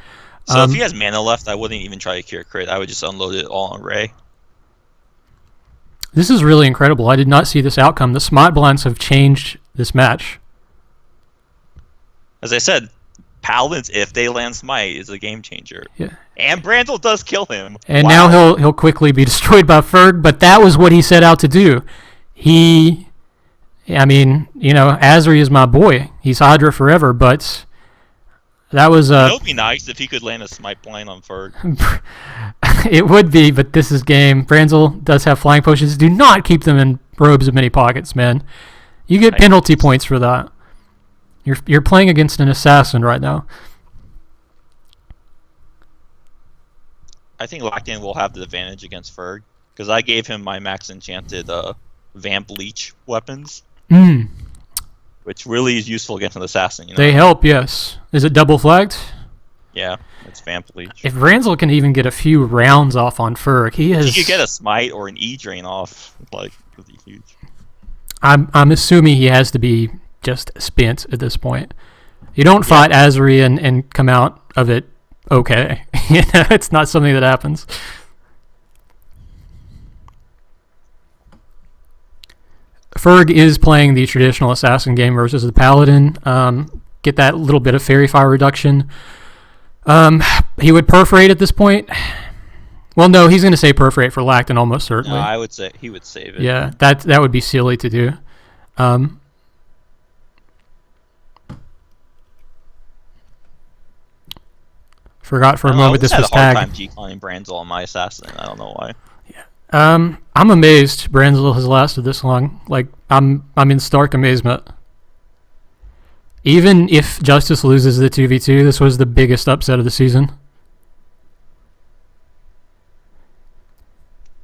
So if he has mana left, I wouldn't even try to cure crit. I would just unload it all on Ray. This is really incredible. I did not see this outcome. The Smite Blinds have changed this match. As I said, Paladins, if they land Smite, is a game changer. Yeah. And Branzol does kill him. And now he'll quickly be destroyed by Ferg, but that was what he set out to do. Azheri is my boy. He's Hydra forever, but that was... It would be nice if he could land a Smite blind on Ferg. It would be, but this is game. Branzol does have flying potions. Do not keep them in robes of many pockets, man. You get penalty points for that. You're playing against an assassin right now. I think Lactan will have the advantage against Ferg, because I gave him my max enchanted Vamp Leech weapons, which really is useful against an assassin. You know? They help, yes. Is it double flagged? Yeah, it's Vamp Leech. If Branzol can even get a few rounds off on Ferg, he could get a Smite or an E-Drain off, like, would be huge. I'm assuming he has to be just spent at this point. You don't fight Azheri and come out of it okay. It's not something that happens. Ferg is playing the traditional assassin game versus the paladin. Get that little bit of fairy fire reduction. He would perforate at this point. Well, no, he's going to say perforate for Lactan almost certainly. No, I would say he would save it. Yeah, that would be silly to do. Forgot for a moment this was I had a hard tag. time G-conning Branzol on my assassin. I don't know why. I'm amazed Branzol has lasted this long. Like, I'm in stark amazement. Even if Justice loses the 2v2, this was the biggest upset of the season.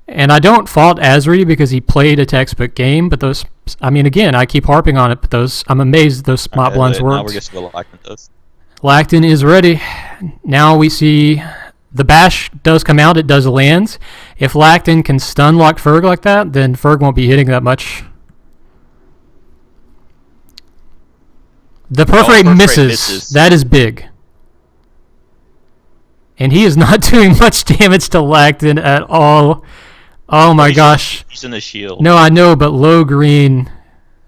And I don't fault Azheri because he played a textbook game, but those, I mean, again, I keep harping on it, but those, I'm amazed those spot blinds worked. Now we're just going to Lactan. Lactan is ready. Now we see the bash does come out, it does land. If Lactan can stun lock Ferg like that, then Ferg won't be hitting that much. The perforate misses. That is big. And he is not doing much damage to Lactan at all. Oh my gosh. He's in the shield. No, I know, but low green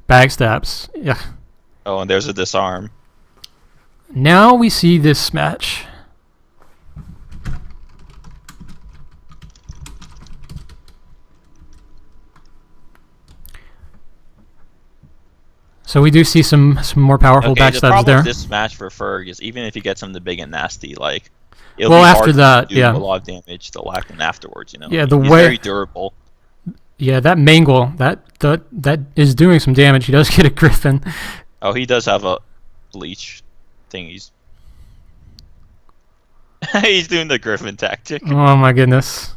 backstabs. Yeah. Oh, and there's a disarm. Now we see this match. So we do see some more powerful backstabs the problem there. With this match for Ferg is even if he gets him the big and nasty, like it'll well, be after hard that, to do yeah, a lot of damage to Lactan afterwards. You know, yeah, he's very durable. Yeah, that mangle that is doing some damage. He does get a griffin. Oh, he does have a bleach thing. He's doing the griffin tactic. Oh my goodness.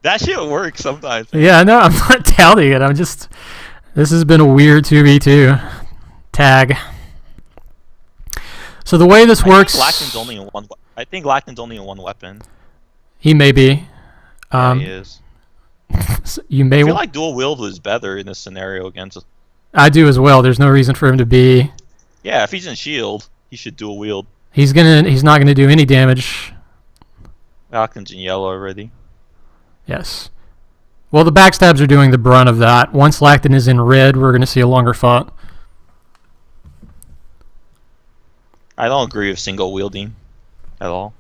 That shit works sometimes. Yeah, no, I'm not doubting it. I'm just. This has been a weird 2v2 tag. So the way this works, I think Lactan's only in one weapon. He may be. Yeah, he is. You may. I feel like dual wield is better in this scenario against. I do as well. There's no reason for him to be. Yeah, if he's in shield, he should dual wield. He's not gonna do any damage. Lactan's in yellow already. Yes. Well, the backstabs are doing the brunt of that. Once Lactan is in red, we're going to see a longer fight. I don't agree with single wielding at all.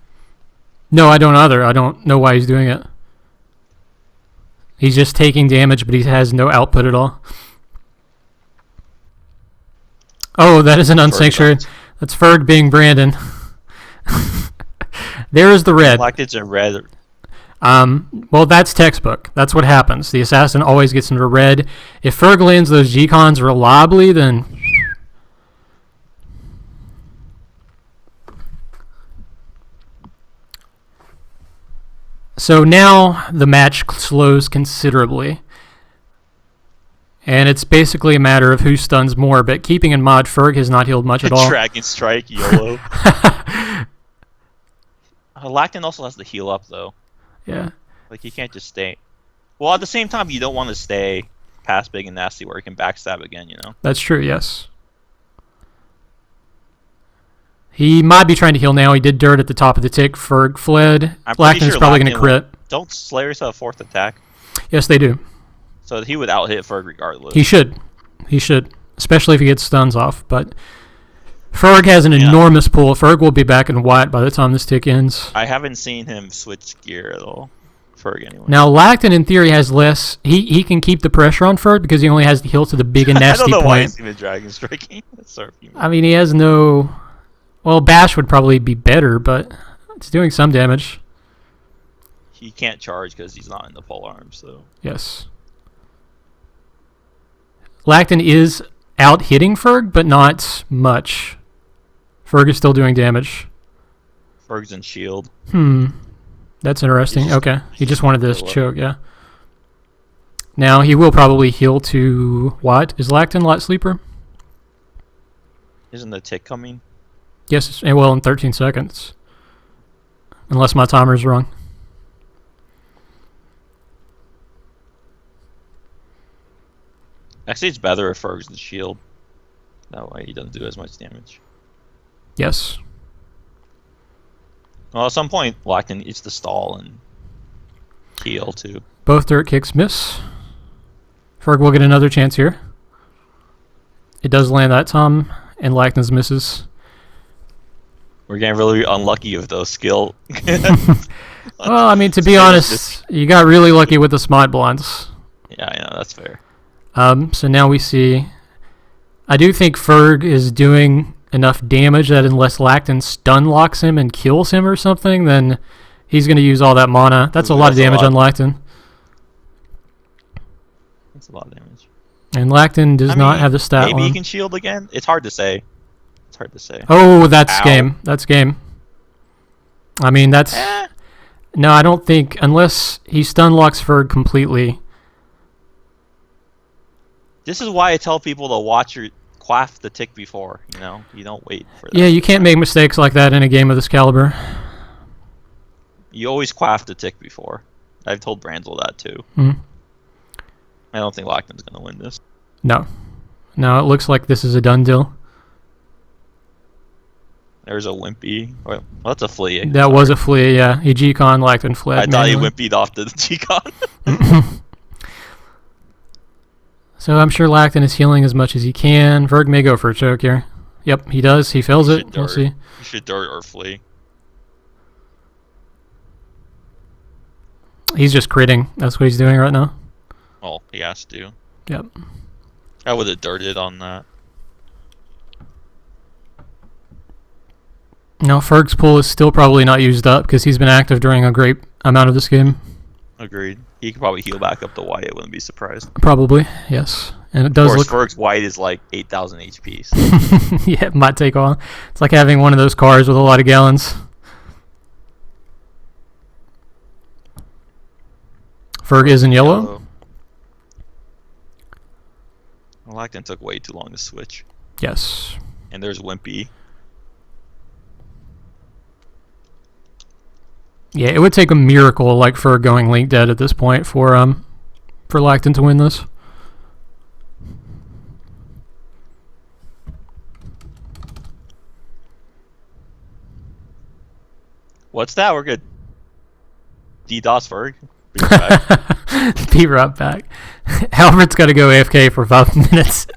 No, I don't either. I don't know why he's doing it. He's just taking damage, but he has no output at all. Oh, that is an unsanctuary. That's Ferg being Brandon. There is the red. Lactan's in red. Well, that's textbook. That's what happens. The assassin always gets into red. If Ferg lands those G-cons reliably, then... So now the match slows considerably. And it's basically a matter of who stuns more, but keeping in mind Ferg has not healed much at all. Dragon Strike, YOLO. Lactan also has to heal up, though. Yeah. Like, you can't just stay. Well, at the same time, you don't want to stay past big and nasty where you can backstab again, you know? That's true, yes. He might be trying to heal now. He did dirt at the top of the tick. Ferg fled. Lactan is probably going to crit. Don't Slayers have a fourth attack? Yes, they do. So he would out-hit Ferg regardless. He should. He should. Especially if he gets stuns off. But Ferg has an enormous pull. Ferg will be back in white by the time this tick ends. I haven't seen him switch gear at all. Ferg anyway. Now, Lactan in theory has less. He can keep the pressure on Ferg because he only has to heal to the big and nasty point. I don't know why he's even Dragon Striking. I mean, he has no... Well, Bash would probably be better, but it's doing some damage. He can't charge because he's not in the pole arm, so... Yes. Lactan is out-hitting Ferg, but not much. Ferg is still doing damage. Ferg's in shield. That's interesting. Okay. He just wanted this choke, yeah. Now, he will probably heal to what? Is Lactan light sleeper? Isn't the tick coming? Yes, well, in 13 seconds. Unless my timer is wrong. Actually, it's better if Ferg's in shield. That way he doesn't do as much damage. Yes. Well, at some point, Lactan needs to stall and heal, too. Both dirt kicks miss. Ferg will get another chance here. It does land that time, and Lactan's misses. We're getting really unlucky with those skill. Well, I mean, to be honest, you got really lucky with the smite blinds. Yeah, I know, that's fair. So now we see... I do think Ferg is doing enough damage that unless Lactan stun locks him and kills him or something, then he's going to use all that mana. That's a lot of damage on Lactan. That's a lot of damage. And Lactan does not have the stat maybe on. he can shield again? It's hard to say. Oh, that's Ow. game. That's game. I mean, that's... No, I don't think... Unless he stun locks Ferg completely. This is why I tell people to watch your... Quaff the tick before, you know? You don't wait for that. Yeah, you can't make mistakes like that in a game of this caliber. You always quaff the tick before. I've told Branzol that too. Mm. I don't think Lactan's going to win this. No. No, it looks like this is a done deal. There's a Wimpy. Well, that's a flea. That was a flea, yeah. He G-Con, Lactan fled. I thought he Wimpy'd off the G-Con. So I'm sure Lactan is healing as much as he can. Ferg may go for a choke here. Yep, he does. He fails it. We'll see. He should dirt or flee. He's just critting. That's what he's doing right now. Well, he has to. Yep. I would have dirted on that. No, Ferg's pull is still probably not used up because he's been active during a great amount of this game. Agreed. He could probably heal back up to white. I wouldn't be surprised. Probably, yes. And it does of course, look... Ferg's white is like 8,000 HP. So. Yeah, it might take on. It's like having one of those cars with a lot of gallons. Ferg is in yellow. Lactan took way too long to switch. Yes. And there's Wimpy. Yeah, it would take a miracle like Ferg going Link dead at this point for Lactan to win this. What's that? We're good. DDoS Ferg. Be right back. Albert's got to go AFK for 5 minutes.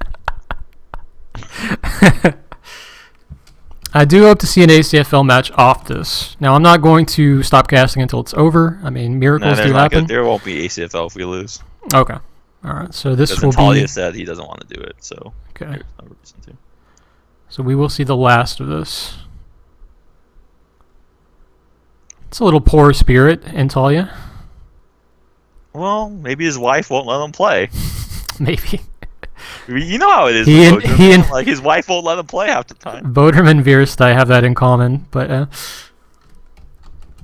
I do hope to see an ACFL match off this. Now, I'm not going to stop casting until it's over. I mean, miracles do happen. There won't be ACFL if we lose. Okay. All right. So this will Antalya be... said he doesn't want to do it, so okay. There's no reason to. So we will see the last of this. It's a little poor spirit, Antalya. Well, maybe his wife won't let him play. Maybe. You know how it is. Like his wife won't let him play half the time. Bodrum and Virstei have that in common, but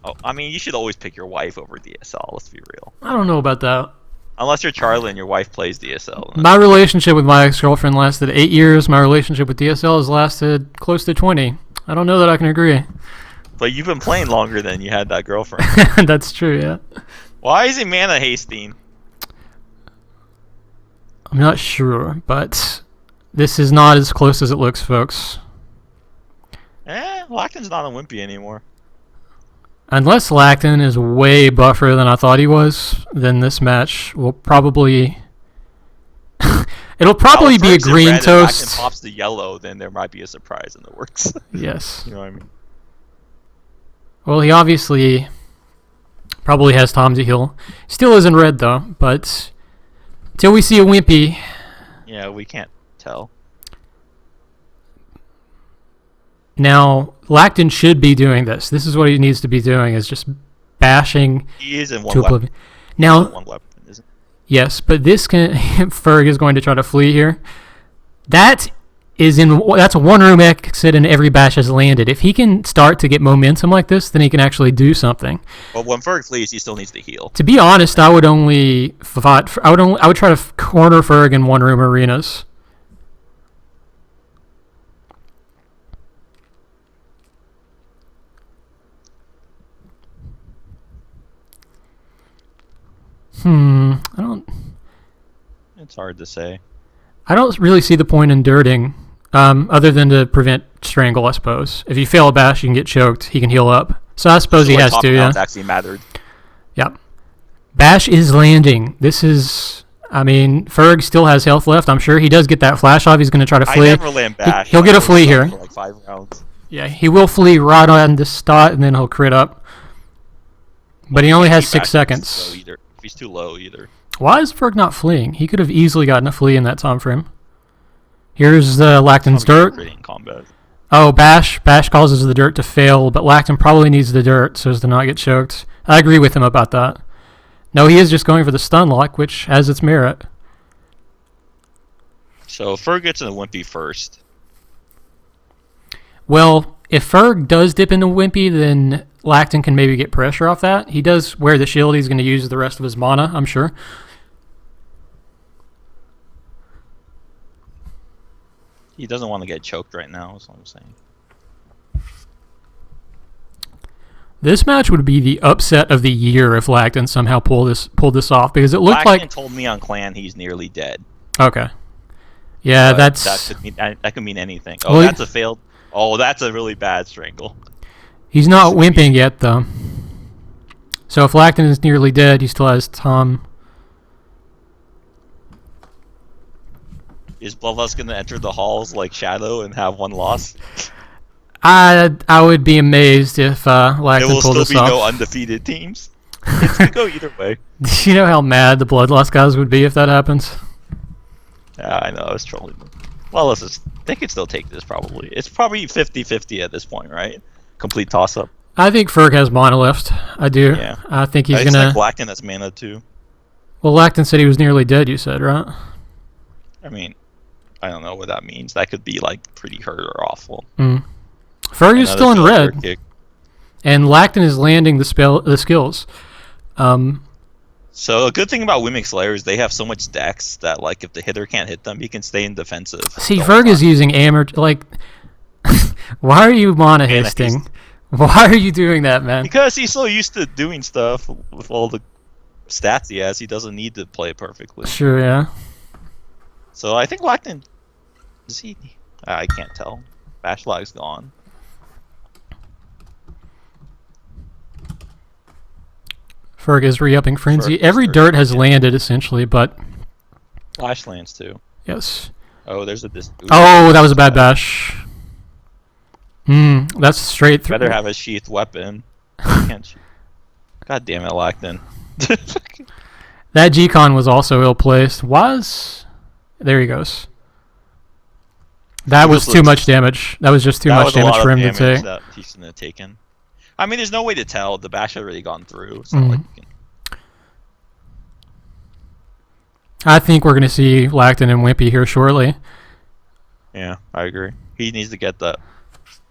oh, I mean, you should always pick your wife over DSL. Let's be real. I don't know about that. Unless you're Charlie and your wife plays DSL. My relationship with my ex-girlfriend lasted 8 years. My relationship with DSL has lasted close to 20. I don't know that I can agree. But you've been playing longer than you had that girlfriend. That's true, yeah. Why is he Mana Hasting? I'm not sure, but this is not as close as it looks, folks. Lactan's not a Wimpy anymore. Unless Lactan is way buffer than I thought he was, then this match will probably... It'll probably be a green toast. If Lactan pops the yellow, then there might be a surprise in the works. Yes. You know what I mean? Well, he obviously probably has Tom to heal. Still isn't red, though, but... Till we see a Wimpy. Yeah, we can't tell. Now, Lactan should be doing this. This is what he needs to be doing, is just bashing. He is in one weapon. Now, one weapon, isn't he? Yes, but this can... Ferg is going to try to flee here. That's a one-room exit and every bash has landed. If he can start to get momentum like this, then he can actually do something. But when Ferg flees, he still needs to heal. To be honest, I would only fight. I would try to corner Ferg in one-room arenas. I don't... It's hard to say. I don't really see the point in dirting, other than to prevent strangle, I suppose. If you fail a bash, you can get choked. He can heal up. So I suppose he has to, yeah. Actually mattered. Yep. Bash is landing. This is... I mean, Ferg still has health left. I'm sure he does get that flash off. He's going to try to flee. I never land bash. He'll get a flee here. For like 5 rounds. Yeah, he will flee right on this dot, and then he'll crit up. But he only has 6 seconds. If he's too low, either. Why is Ferg not fleeing? He could have easily gotten a flee in that time frame. Here's Lactan's dirt. Oh, Bash causes the dirt to fail, but Lactan probably needs the dirt so as to not get choked. I agree with him about that. No, he is just going for the stun lock, which has its merit. So Ferg gets in the Wimpy first. Well, if Ferg does dip into Wimpy, then Lactan can maybe get pressure off that. He does wear the shield. He's going to use the rest of his mana, I'm sure. He doesn't want to get choked right now, is what I'm saying. This match would be the upset of the year if Lactan somehow pulled this off, because it looked Lactan like... told me on Clan he's nearly dead. Okay. Yeah, But that's... that could mean anything. Oh, Well, that's a failed... Oh, that's a really bad strangle. He's not wimping yet, though. So if Lactan is nearly dead, he still has Tom. Is Bloodlust going to enter the halls like Shadow and have one loss? I would be amazed if Lactan pulled this off. There will still be no undefeated teams. It could go either way. Do you know how mad the Bloodlust guys would be if that happens? Yeah, I know, I was trolling them. Well, they could still take this, probably. It's probably 50-50 at this point, right? Complete toss-up. I think Ferg has mana left. I do. Yeah. I think he's It's going to... like Lactan has mana, too. Well, Lactan said he was nearly dead, you said, right? I mean, I don't know what that means. That could be, like, pretty hurt or awful. Ferg is still in red. Kick. And Lactan is landing the skills. So a good thing about Wimmick Slayer is they have so much dex that, like, if the hitter can't hit them, he can stay in defensive. See, Ferg is using like... Why are you mana hasting? Why are you doing that, man? Because he's so used to doing stuff with all the stats he has, he doesn't need to play perfectly. Sure, yeah. So I think Lactan... Is he... I can't tell. Bash flag's gone. Ferg is re-upping Frenzy. Ferg Every dirt has landed, essentially, but... Flash lands, too. Yes. Oh, there's a... Oh, that was a bad bash. That's straight through. Better have a sheathed weapon. Can't shoot. God damn it, Lactan. That G-Con was also ill-placed. There he goes. That was too much damage. That was just too much damage for him to take. That he shouldn't have taken. I mean, there's no way to tell. The bash had already gone through. It's not like you can... I think we're going to see Lactan and Wimpy here shortly. Yeah, I agree. He needs to get that.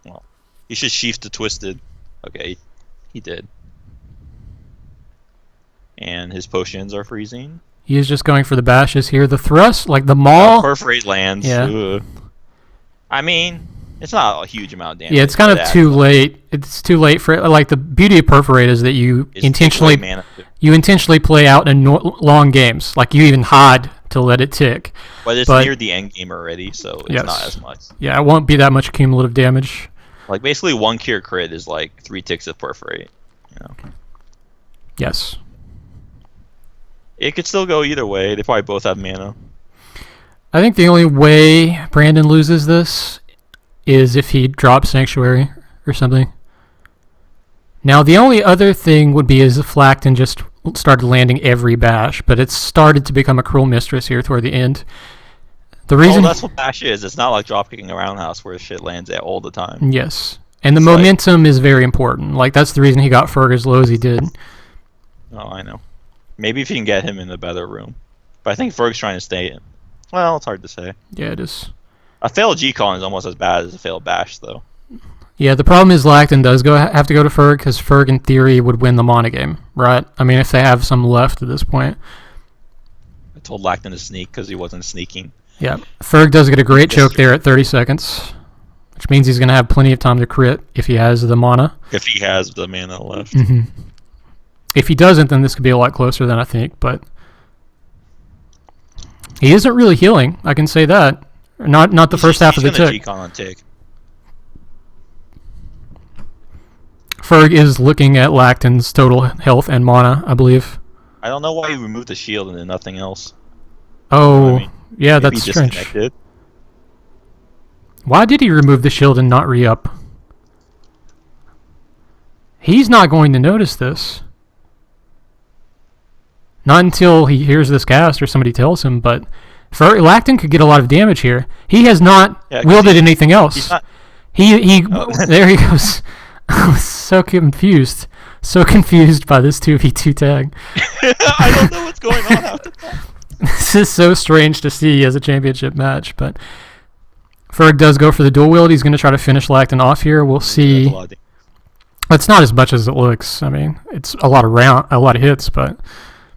Well, he should sheath the Twisted. Okay, he did. And his potions are freezing. He is just going for the bashes here. The thrust, like the maul. Perforate lands. Yeah. Ugh. I mean, it's not a huge amount of damage. Yeah, it's kind of too late. It's too late for it. Like, the beauty of Perforate is that you intentionally play out in long games. Like, you even hide to let it tick. But it's near the end game already, so it's not as much. Yeah, it won't be that much cumulative damage. Like, basically, one cure crit is like 3 ticks of Perforate. You know? Yes. It could still go either way. They probably both have mana. I think the only way Brandon loses this is if he drops Sanctuary or something. Now, the only other thing would be is if Lactan just started landing every bash, but it's started to become a cruel mistress here toward the end. The reason that's what bash is. It's not like dropkicking a roundhouse where shit lands at all the time. Yes. And the momentum is very important. Like, that's the reason he got Ferg as low as he did. Oh, I know. Maybe if you can get him in a better room. But I think Ferg's trying to stay in. Well, it's hard to say. Yeah, it is. A failed G-Con is almost as bad as a failed bash, though. Yeah, the problem is Lactan does have to go to Ferg, because Ferg, in theory, would win the mana game, right? I mean, if they have some left at this point. I told Lactan to sneak because he wasn't sneaking. Yeah, Ferg does get a great choke there at 30 seconds, which means he's going to have plenty of time to crit if he has the mana. If he has the mana left. If he doesn't, then this could be a lot closer than I think, but... He isn't really healing, I can say that. Not the first half of the tick. G-Con on tick. Ferg is looking at Lactan's total health and mana, I believe. I don't know why he removed the shield and then nothing else. Oh, yeah, that's strange. Why did he remove the shield and not re-up? He's not going to notice this. Not until he hears this cast or somebody tells him, but Lactan could get a lot of damage here. He has not wielded anything else. There he goes. I was so confused. So confused by this 2v2 tag. I don't know what's going on after that. This is so strange to see as a championship match, but Ferg does go for the dual wield. He's going to try to finish Lactan off here. We'll see. It's not as much as it looks. I mean, it's a lot of hits, but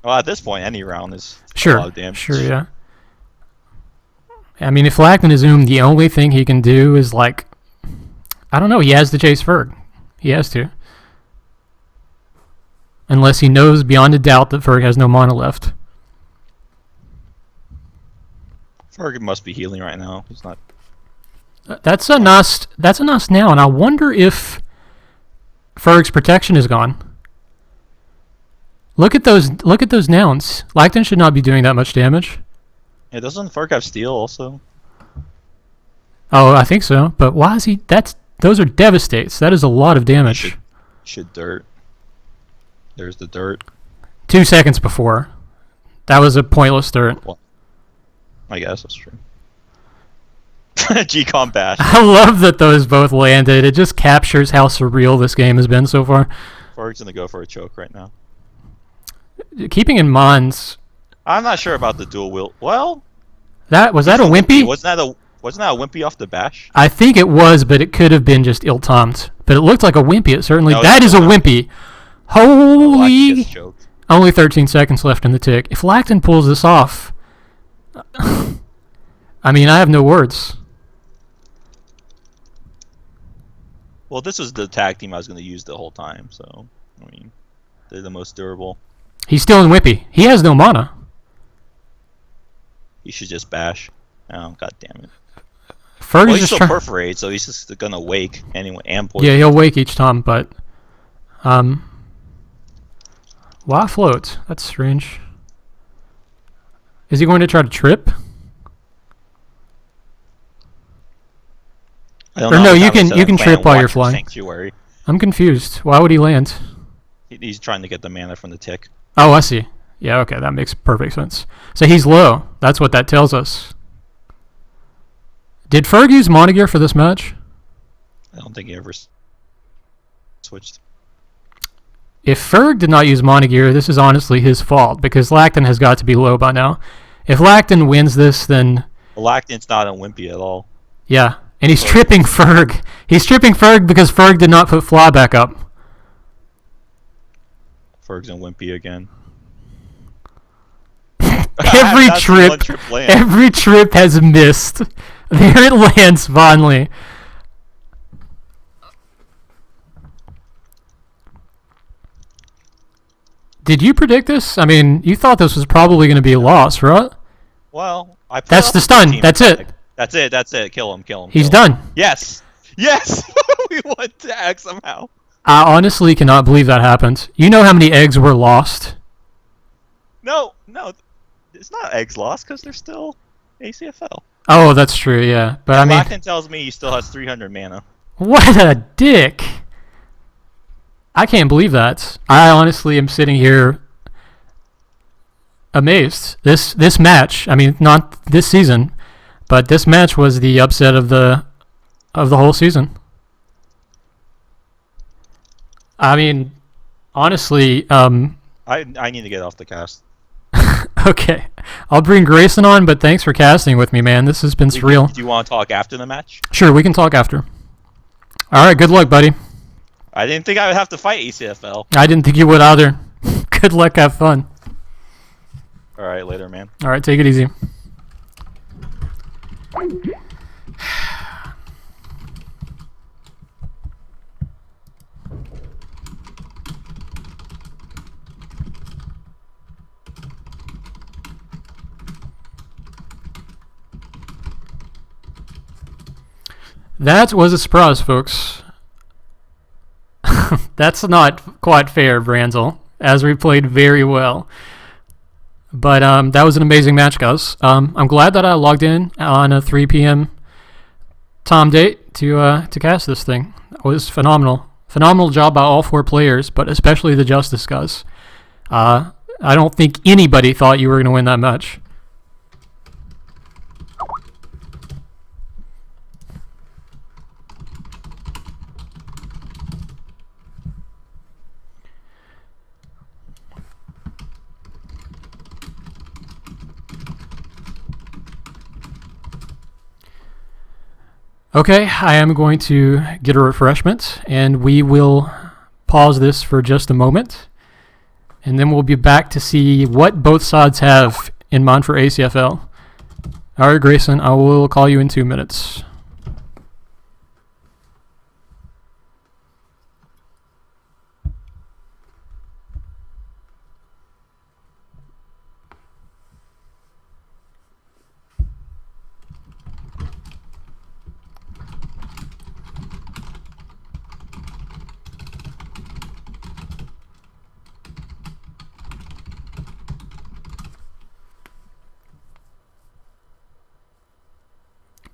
well, at this point, any round is a lot of damage. Sure, yeah. I mean, if Lactan is the only thing he can do is like, I don't know. He has to chase Ferg. He has to, unless he knows beyond a doubt that Ferg has no mana left. Ferg must be healing right now. He's not. That's a Nust. That's a Nust now, and I wonder if Ferg's protection is gone. Look at those nouns. Lactan should not be doing that much damage. Yeah, doesn't Ferg have steel also? Oh, I think so. But why is he? Those are devastates. That is a lot of damage. Should dirt. There's the dirt. 2 seconds before. That was a pointless dirt. Well, I guess that's true. G-Com bash. I love that those both landed. It just captures how surreal this game has been so far. Ferg's gonna go for a choke right now. Keeping in mind, I'm not sure about the dual wield. Well, was that a wimpy? Wasn't that a wimpy off the bash? I think it was, but it could have been just ill-timed. But it looked like a wimpy. It certainly. That is a wimpy. Holy! Only 13 seconds left in the tick. If Lactan pulls this off, I mean, I have no words. Well, this was the tag team I was going to use the whole time, so I mean, they're the most durable. He's still in wimpy. He has no mana. He should just bash. Oh, god damn it. Ferg Well, he's still perforate, so he's just gonna wake anyway and poison. Yeah, he'll wake each time, but why float? That's strange. Is he going to try to trip? Or no, you can trip while you're flying. Sanctuary. I'm confused. Why would he land? He's trying to get the mana from the tick. Oh, I see. Yeah, okay, that makes perfect sense. So he's low. That's what that tells us. Did Ferg use Mana Gear for this match? I don't think he ever switched. If Ferg did not use Mana Gear, this is honestly his fault, because Lactan has got to be low by now. If Lactan wins this, then... Lactan's not a wimpy at all. Yeah, and he's tripping Ferg. He's tripping Ferg because Ferg did not put Fly back up. Ferg's in wimpy again. Every trip has missed. There it lands finally. Did you predict this? I mean, you thought this was probably going to be a loss, right? Well, that's the stun. That's it. That's it. Kill him. He's done. Yes. We won tag somehow. I honestly cannot believe that happened. You know how many eggs were lost? No, it's not eggs lost because they're still ACFL. Oh, that's true. Yeah, but I mean, Lactan tells me he still has 300 mana. What a dick! I can't believe that. I honestly am sitting here amazed. This match. I mean, not this season, but this match was the upset of the whole season. I mean, honestly, I need to get off the cast. Okay, I'll bring Grayson on, but thanks for casting with me, man. This has been surreal. Do you want to talk after the match? Sure, we can talk after. All right, good luck, buddy. I didn't think I would have to fight ACFL. I didn't think you would either. Good luck, have fun. All right, later, man. All right, take it easy. That was a surprise, folks. That's not quite fair, Branzol. Azheri played very well. But that was an amazing match, guys. I'm glad that I logged in on a 3 p.m. time date to cast this thing. It was phenomenal. Phenomenal job by all 4 players, but especially the Justice guys. I don't think anybody thought you were going to win that match. Okay, I am going to get a refreshment, and we will pause this for just a moment, and then we'll be back to see what both sides have in mind for ACFL. All right, Grayson, I will call you in 2 minutes.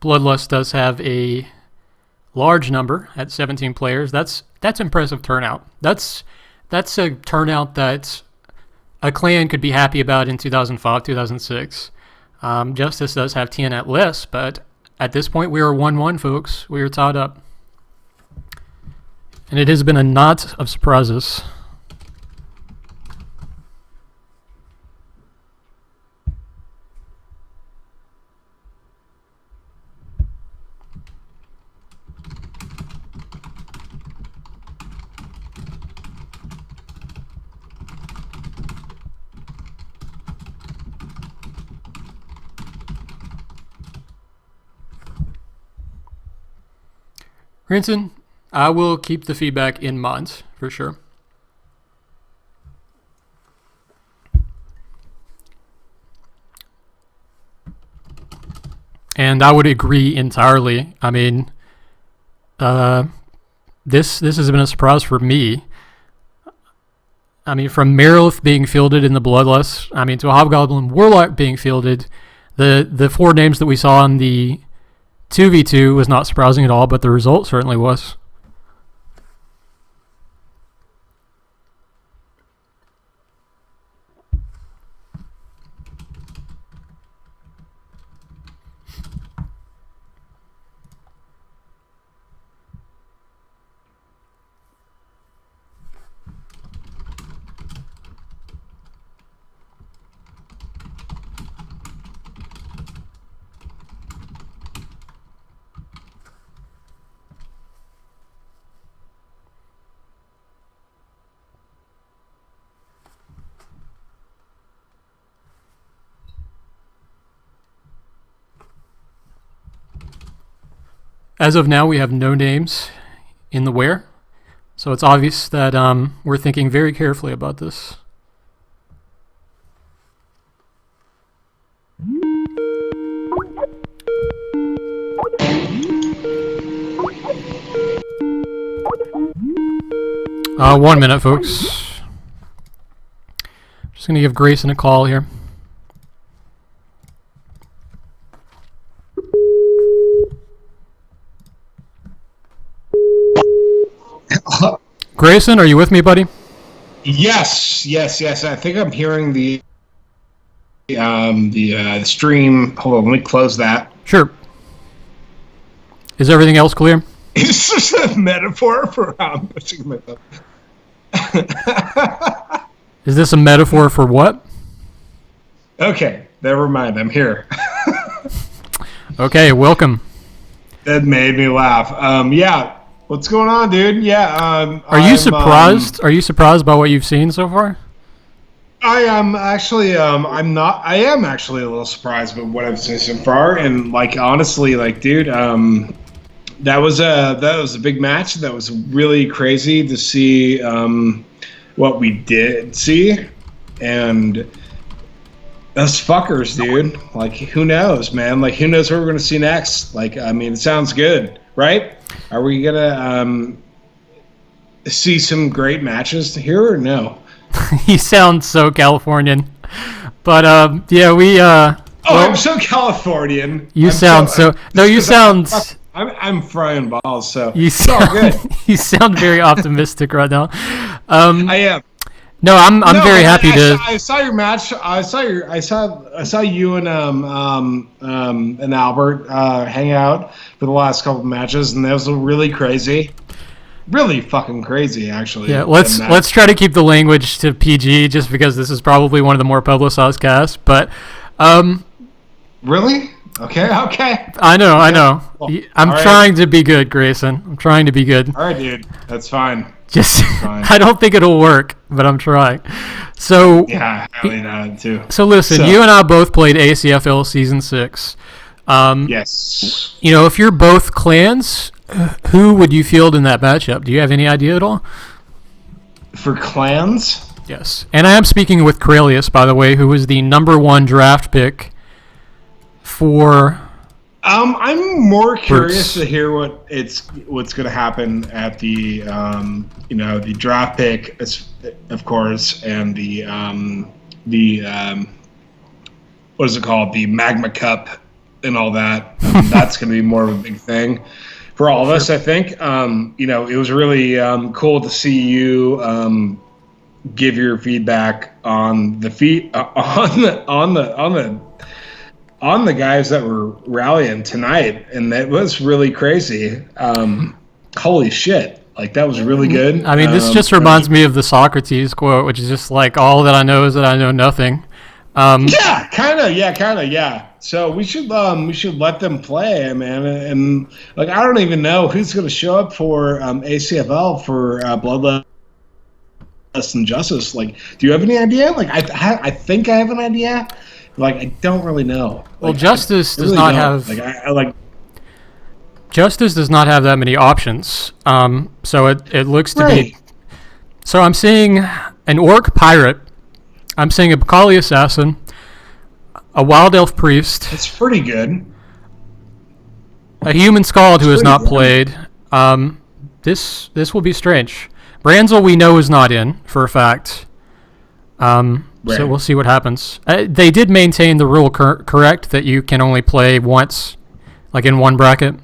Bloodlust does have a large number at 17 players. That's impressive turnout. That's a turnout that a clan could be happy about in 2005, 2006. Justice does have 10 at less, but at this point we are 1-1, folks. We are tied up. And it has been a knot of surprises. Rinson, I will keep the feedback in mind, for sure. And I would agree entirely. I mean, this has been a surprise for me. I mean, from Merilith being fielded in the Bloodlust, I mean, to a Hobgoblin Warlock being fielded, the 4 names that we saw in the 2v2 was not surprising at all, but the result certainly was. As of now, we have no names in the where, so it's obvious that we're thinking very carefully about this. One minute, folks. Just going to give Grayson a call here. Grayson, are you with me, buddy? Yes. I think I'm hearing the stream. Hold on, let me close that. Sure. Is everything else clear? It's just a metaphor for how I'm pushing my thumb. Is this a metaphor for what? Okay, never mind. I'm here. Okay, welcome. That made me laugh. Yeah. What's going on, dude? Yeah. Are you surprised? Are you surprised by what you've seen so far? I am actually. I'm not. I am actually a little surprised by what I've seen so far, and like honestly, like, dude, that was a big match. That was really crazy to see what we did see, and us fuckers, dude. Like, who knows, man? Like, who knows what we're gonna see next? Like, I mean, it sounds good, right? Are we gonna see some great matches here or no? You sound so Californian, but yeah, we. Oh, well, I'm so Californian. You sound so. No, you sound. I'm frying balls, so you sound good. You sound very optimistic right now. I am. No, I'm very happy to. I saw your match. I saw you and Albert hang out for the last couple of matches, and that was really crazy. Really fucking crazy, actually. Yeah, let's try to keep the language to PG, just because this is probably one of the more publicized casts. But really, Okay. I know. Well, I'm all trying to be good, Grayson. I'm trying to be good. All right, dude. That's fine. Just, fine. I don't think it'll work, but I'm trying. So, Yeah, I really not too. So listen, you and I both played ACFL Season 6. Yes. You know, if you're both clans, who would you field in that matchup? Do you have any idea at all? For clans? Yes. And I am speaking with Corellius, by the way, who was the #1 draft pick for... I'm more curious to hear what's going to happen at the the draft pick, of course, and the what is it called, the Magma Cup and all that. That's going to be more of a big thing for all of us, I think. It was really cool to see you give your feedback on the on the guys that were rallying tonight, and that was really crazy. Holy shit. Like, that was really good. I mean, this just reminds me of the Socrates quote, which is just like, all that I know is that I know nothing. Yeah, kind of. So we should let them play, man. And like, I don't even know who's going to show up for ACFL for Bloodlust and Justice. Like, do you have any idea? Like, I think I have an idea. Like, I don't really know. Well, like, Justice does not have. Justice does not have that many options. So it looks to be. So I'm seeing an Orc Pirate. I'm seeing a Bakali Assassin, a Wild Elf Priest. It's pretty good. A Human Scald who has not played. This will be strange. Branzol we know is not in for a fact. So we'll see what happens. They did maintain the rule correct that you can only play once, like in one bracket.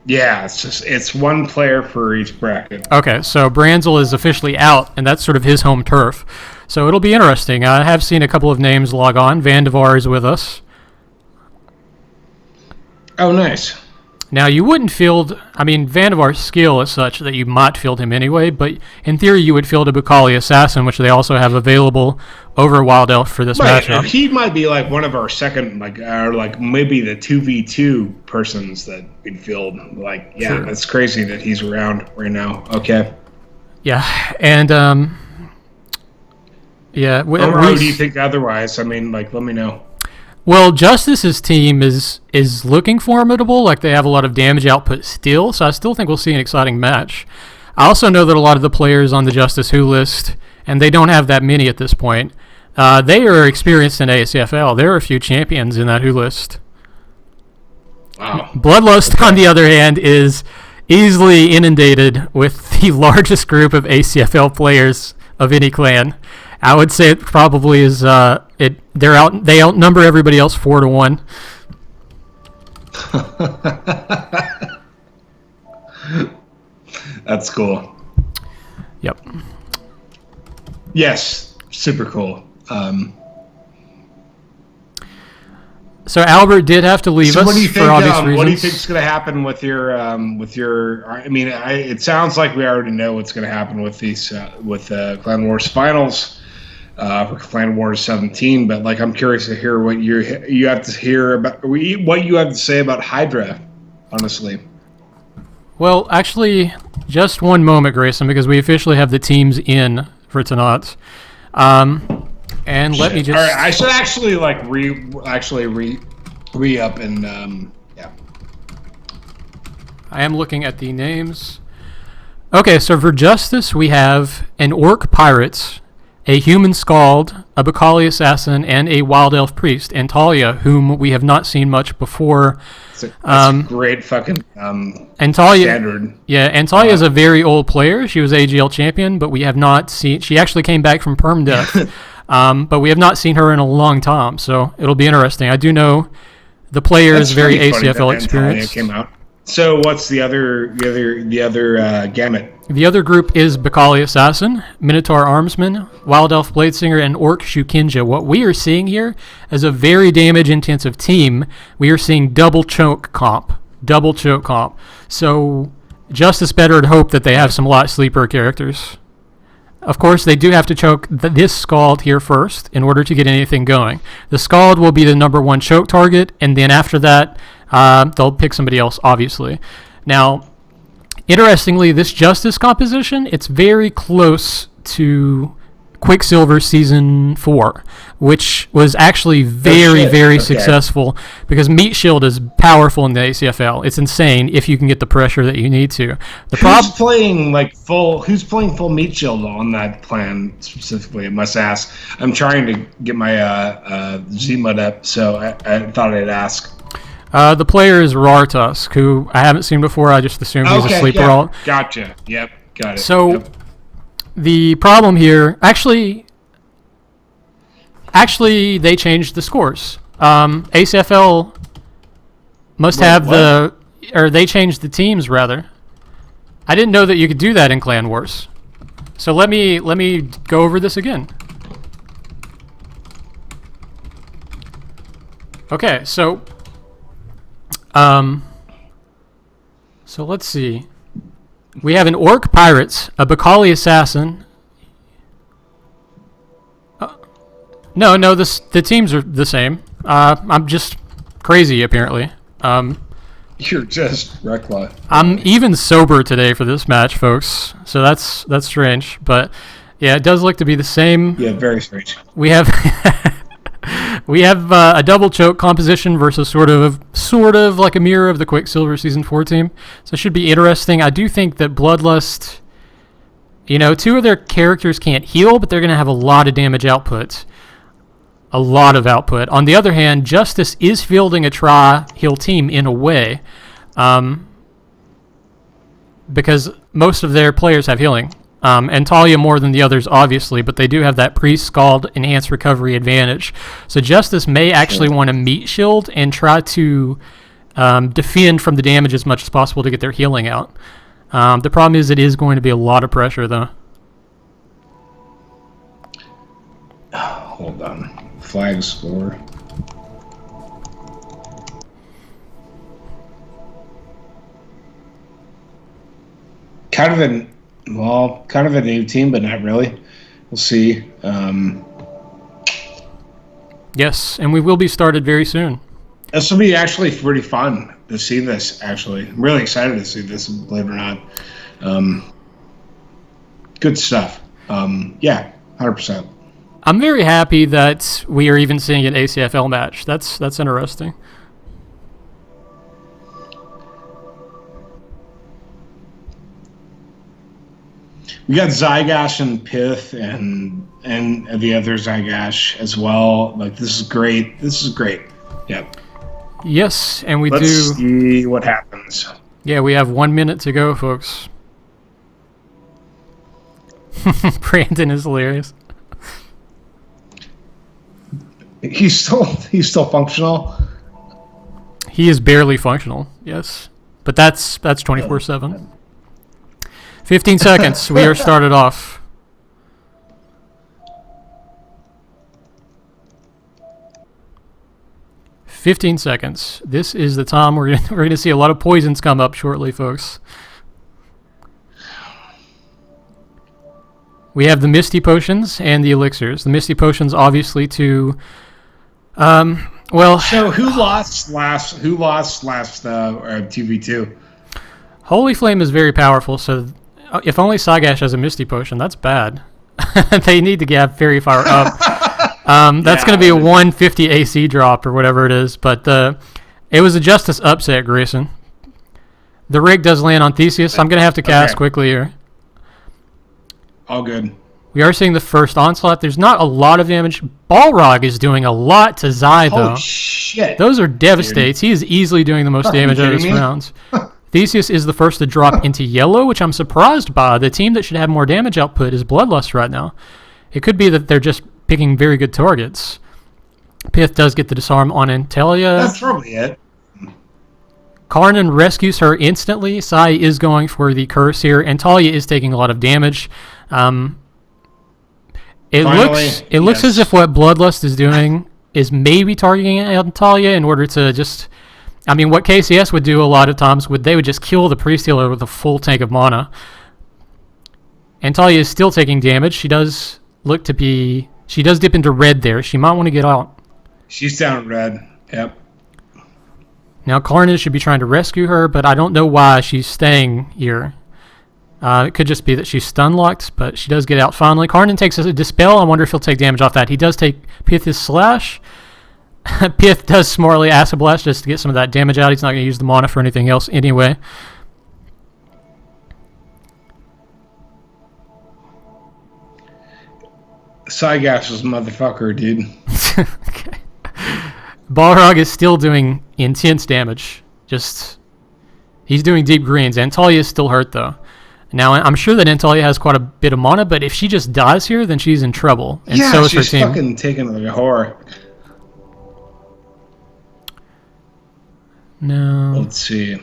Yeah, it's one player for each bracket. Okay, so Branzol is officially out, and that's sort of his home turf. So it'll be interesting. I have seen a couple of names log on. Vandevar is with us. Oh, nice. Now, you wouldn't field... I mean, Vandevar's skill is such that you might field him anyway, but in theory you would field a Bakali Assassin, which they also have available over Wild Elf for this matchup. He might be like one of our second, or maybe the 2v2 persons that we'd field. Like, yeah, sure. That's crazy that he's around right now. Okay. Yeah, and... yeah. Or do you think otherwise? I mean, like, let me know. Well, Justice's team is looking formidable. Like, they have a lot of damage output still, so I still think we'll see an exciting match. I also know that a lot of the players on the Justice Who list, and they don't have that many at this point, they are experienced in ACFL. There are a few champions in that Who list. Wow. Bloodlust, on the other hand, is easily inundated with the largest group of ACFL players of any clan. I would say it probably is. They outnumber everybody else 4-1. That's cool. Yep. Yes, super cool. So Albert did have to leave us what do you think, for obvious reasons. What do you think is going to happen with your? I mean, it sounds like we already know what's going to happen with these Clan Wars finals. For Clan Wars 17, but like, I'm curious to hear what you have to hear about what you have to say about Hydra, honestly. Well, actually, just one moment, Grayson, because we officially have the teams in for tonight. And let me just. All right, I should actually like re up and yeah. I am looking at the names. Okay, so for Justice, we have an Orc Pirate, a Human Scald, a Bakali Assassin, and a Wild Elf Priest, Antalya, whom we have not seen much before. That's a great fucking Antalya, standard. Yeah, Antalya is a very old player. She was AGL champion, but we have not seen... She actually came back from perm death, but we have not seen her in a long time, so it'll be interesting. I do know the player is very ACFL experienced. Came out. So what's the other gamut? The other group is Bakali Assassin, Minotaur Armsman, Wild Elf Bladesinger, and Orc Shukinja. What we are seeing here is a very damage-intensive team. We are seeing double choke comp. So Justice better hope that they have some light sleeper characters. Of course, they do have to choke this Scald here first in order to get anything going. The Scald will be the number 1 choke target, and then after that, they'll pick somebody else, obviously. Now, interestingly, this Justice composition, it's very close to Quicksilver Season 4, which was actually very successful because Meat Shield is powerful in the ACFL. It's insane if you can get the pressure that you need to. Who's playing full Meat Shield on that plan specifically? I must ask. I'm trying to get my Z-Mud up, so I thought I'd ask. The player is Raartusk, who I haven't seen before. I just assumed he's a sleeper alt. Gotcha. Yep, got it. So the problem here, actually, they changed the scores. ACFL must they changed the teams rather. I didn't know that you could do that in Clan Wars. So let me go over this again. Okay, so let's see. We have an Orc Pirates, a Bakali Assassin. No, the teams are the same. I'm just crazy, apparently. You're just reckless. I'm even sober today for this match, folks. So that's strange. But, yeah, it does look to be the same. Yeah, very strange. We have... We have a double choke composition versus sort of like a mirror of the Quicksilver Season 4 team. So it should be interesting. I do think that Bloodlust, 2 of their characters can't heal, but they're going to have a lot of damage output. A lot of output. On the other hand, Justice is fielding a tri-heal team in a way, because most of their players have healing. Antalya more than the others, obviously, but they do have that pre-scald enhanced recovery advantage. So Justice may actually want to Meat Shield and try to defend from the damage as much as possible to get their healing out. The problem is it is going to be a lot of pressure, though. Hold on. Flag score. Kind of a new team, but not really. We'll see. Yes, and we will be started very soon. This will be actually pretty fun to see this, actually. I'm really excited to see this, believe it or not. Good stuff. Yeah, 100%. I'm very happy that we are even seeing an ACFL match. That's interesting. We got Szy'gash and Pith and the other Szy'gash as well. Like, this is great. This is great. Yep. Yes, and Let's see what happens. Yeah, we have 1 minute to go, folks. Brandon is hilarious. He's still functional. He is barely functional. Yes, but that's 24/7. 15 seconds. We are started off. "15 seconds. This is the time we're going to see a lot of poisons come up shortly, folks. We have the Misty Potions and the Elixirs. The Misty Potions, obviously, to... So who lost last TV2? Holy Flame is very powerful, so if only Szy'gash has a Misty Potion, that's bad. They need to get Fairy Fire up. That's going to be a 150 AC drop or whatever it is, but it was a Justice upset, Grayson. The rig does land on Theseus. I'm going to have to cast quickly here. All good. We are seeing the first onslaught. There's not a lot of damage. Balrog is doing a lot to Zai, though. Holy shit. Those are devastates. He is easily doing the most damage out of his rounds. Theseus is the first to drop into yellow, which I'm surprised by. The team that should have more damage output is Bloodlust right now. It could be that they're just picking very good targets. Pith does get the disarm on Antalya. That's probably it. Kahrnin rescues her instantly. Sai is going for the curse here. Antalya is taking a lot of damage. It looks as if what Bloodlust is doing is maybe targeting Antalya in order to just... I mean, what KCS would do a lot of times, they would just kill the Priest Healer with a full tank of mana. Antalya is still taking damage. She does dip into red there. She might want to get out. She's down red. Yep. Now Kahrnin should be trying to rescue her, but I don't know why she's staying here. It could just be that she's stun locked, but she does get out finally. Kahrnin takes a dispel. I wonder if he'll take damage off that. He does take Pith's slash. Pith does smartly acid blast just to get some of that damage out. He's not going to use the mana for anything else anyway. Szy'gash was motherfucker, dude. Okay. Balrog is still doing intense damage. He's doing deep greens. Antalya is still hurt though. Now I'm sure that Antalya has quite a bit of mana, but if she just dies here, then she's in trouble. And so is her she's team. fucking taking like a whore. No. Let's see.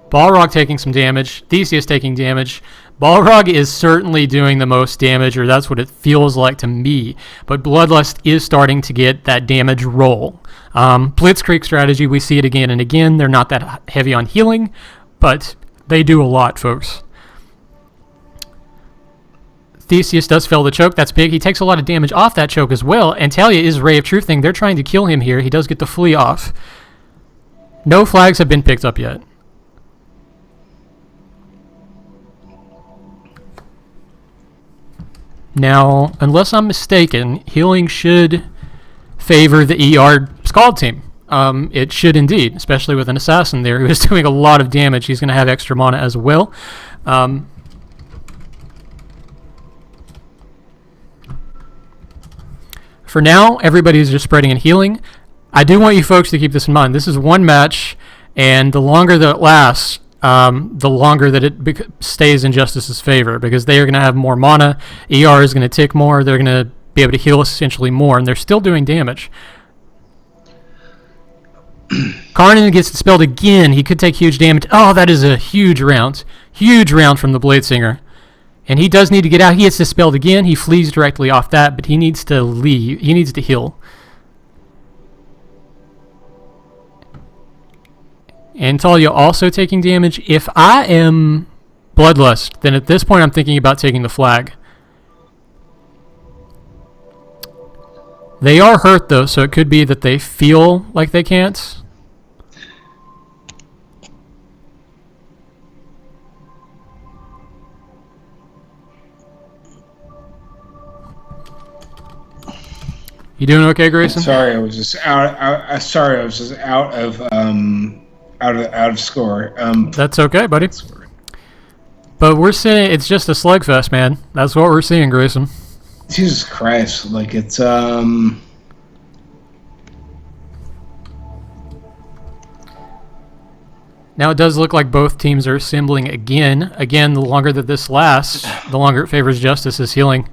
Balrog taking some damage. Theseus taking damage. Balrog is certainly doing the most damage, or that's what it feels like to me. But Bloodlust is starting to get that damage roll. Blitzkrieg strategy, we see it again and again. They're not that heavy on healing, but they do a lot, folks. Theseus does fail the choke. That's big. He takes a lot of damage off that choke as well. Antalya is Ray of Truthing. They're trying to kill him here. He does get the flee off. No flags have been picked up yet. Now, unless I'm mistaken, healing should favor the ER Scald team. It should indeed, especially with an assassin there who is doing a lot of damage. He's going to have extra mana as well. For now, everybody's just spreading and healing. I do want you folks to keep this in mind. This is one match, and the longer that it lasts, the longer that it stays in Justice's favor, because they are going to have more mana. ER is going to tick more. They're going to be able to heal essentially more, and they're still doing damage. Kahrnin gets dispelled again. He could take huge damage. Oh, that is a huge round. Huge round from the Bladesinger. And he does need to get out. He gets dispelled again. He flees directly off that, but he needs to leave. He needs to heal. Antalya also taking damage. If I am Bloodlust, then at this point I'm thinking about taking the flag. They are hurt though, so it could be that they feel like they can't. You doing okay, Grayson? Sorry, I was just out. I was just out of score. That's okay, buddy. But we're seeing it's just a slugfest, man. That's what we're seeing, Grayson. Jesus Christ! Like it's Now it does look like both teams are assembling again. Again, the longer that this lasts, the longer it favors Justice's healing.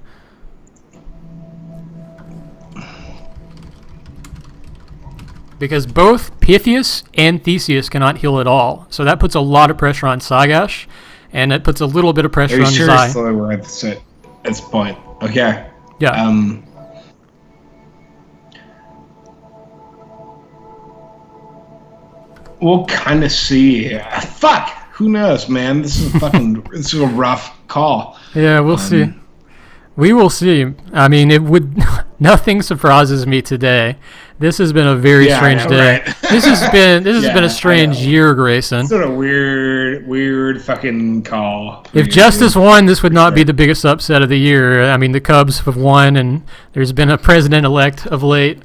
Because both Pythius and Theseus cannot heal at all. So that puts a lot of pressure on Szy'gash, and it puts a little bit of pressure on Zai. We're at this point. Okay. Yeah. We'll kind of see. Fuck! Who knows, man? This is this is a rough call. Yeah, we'll see. We will see. I mean, nothing surprises me today. This has been a very strange day. Right? This has been a strange year, Grayson. It's been a weird fucking call. If Justice won, this would not be the biggest upset of the year. I mean, the Cubs have won, and there's been a president-elect of late.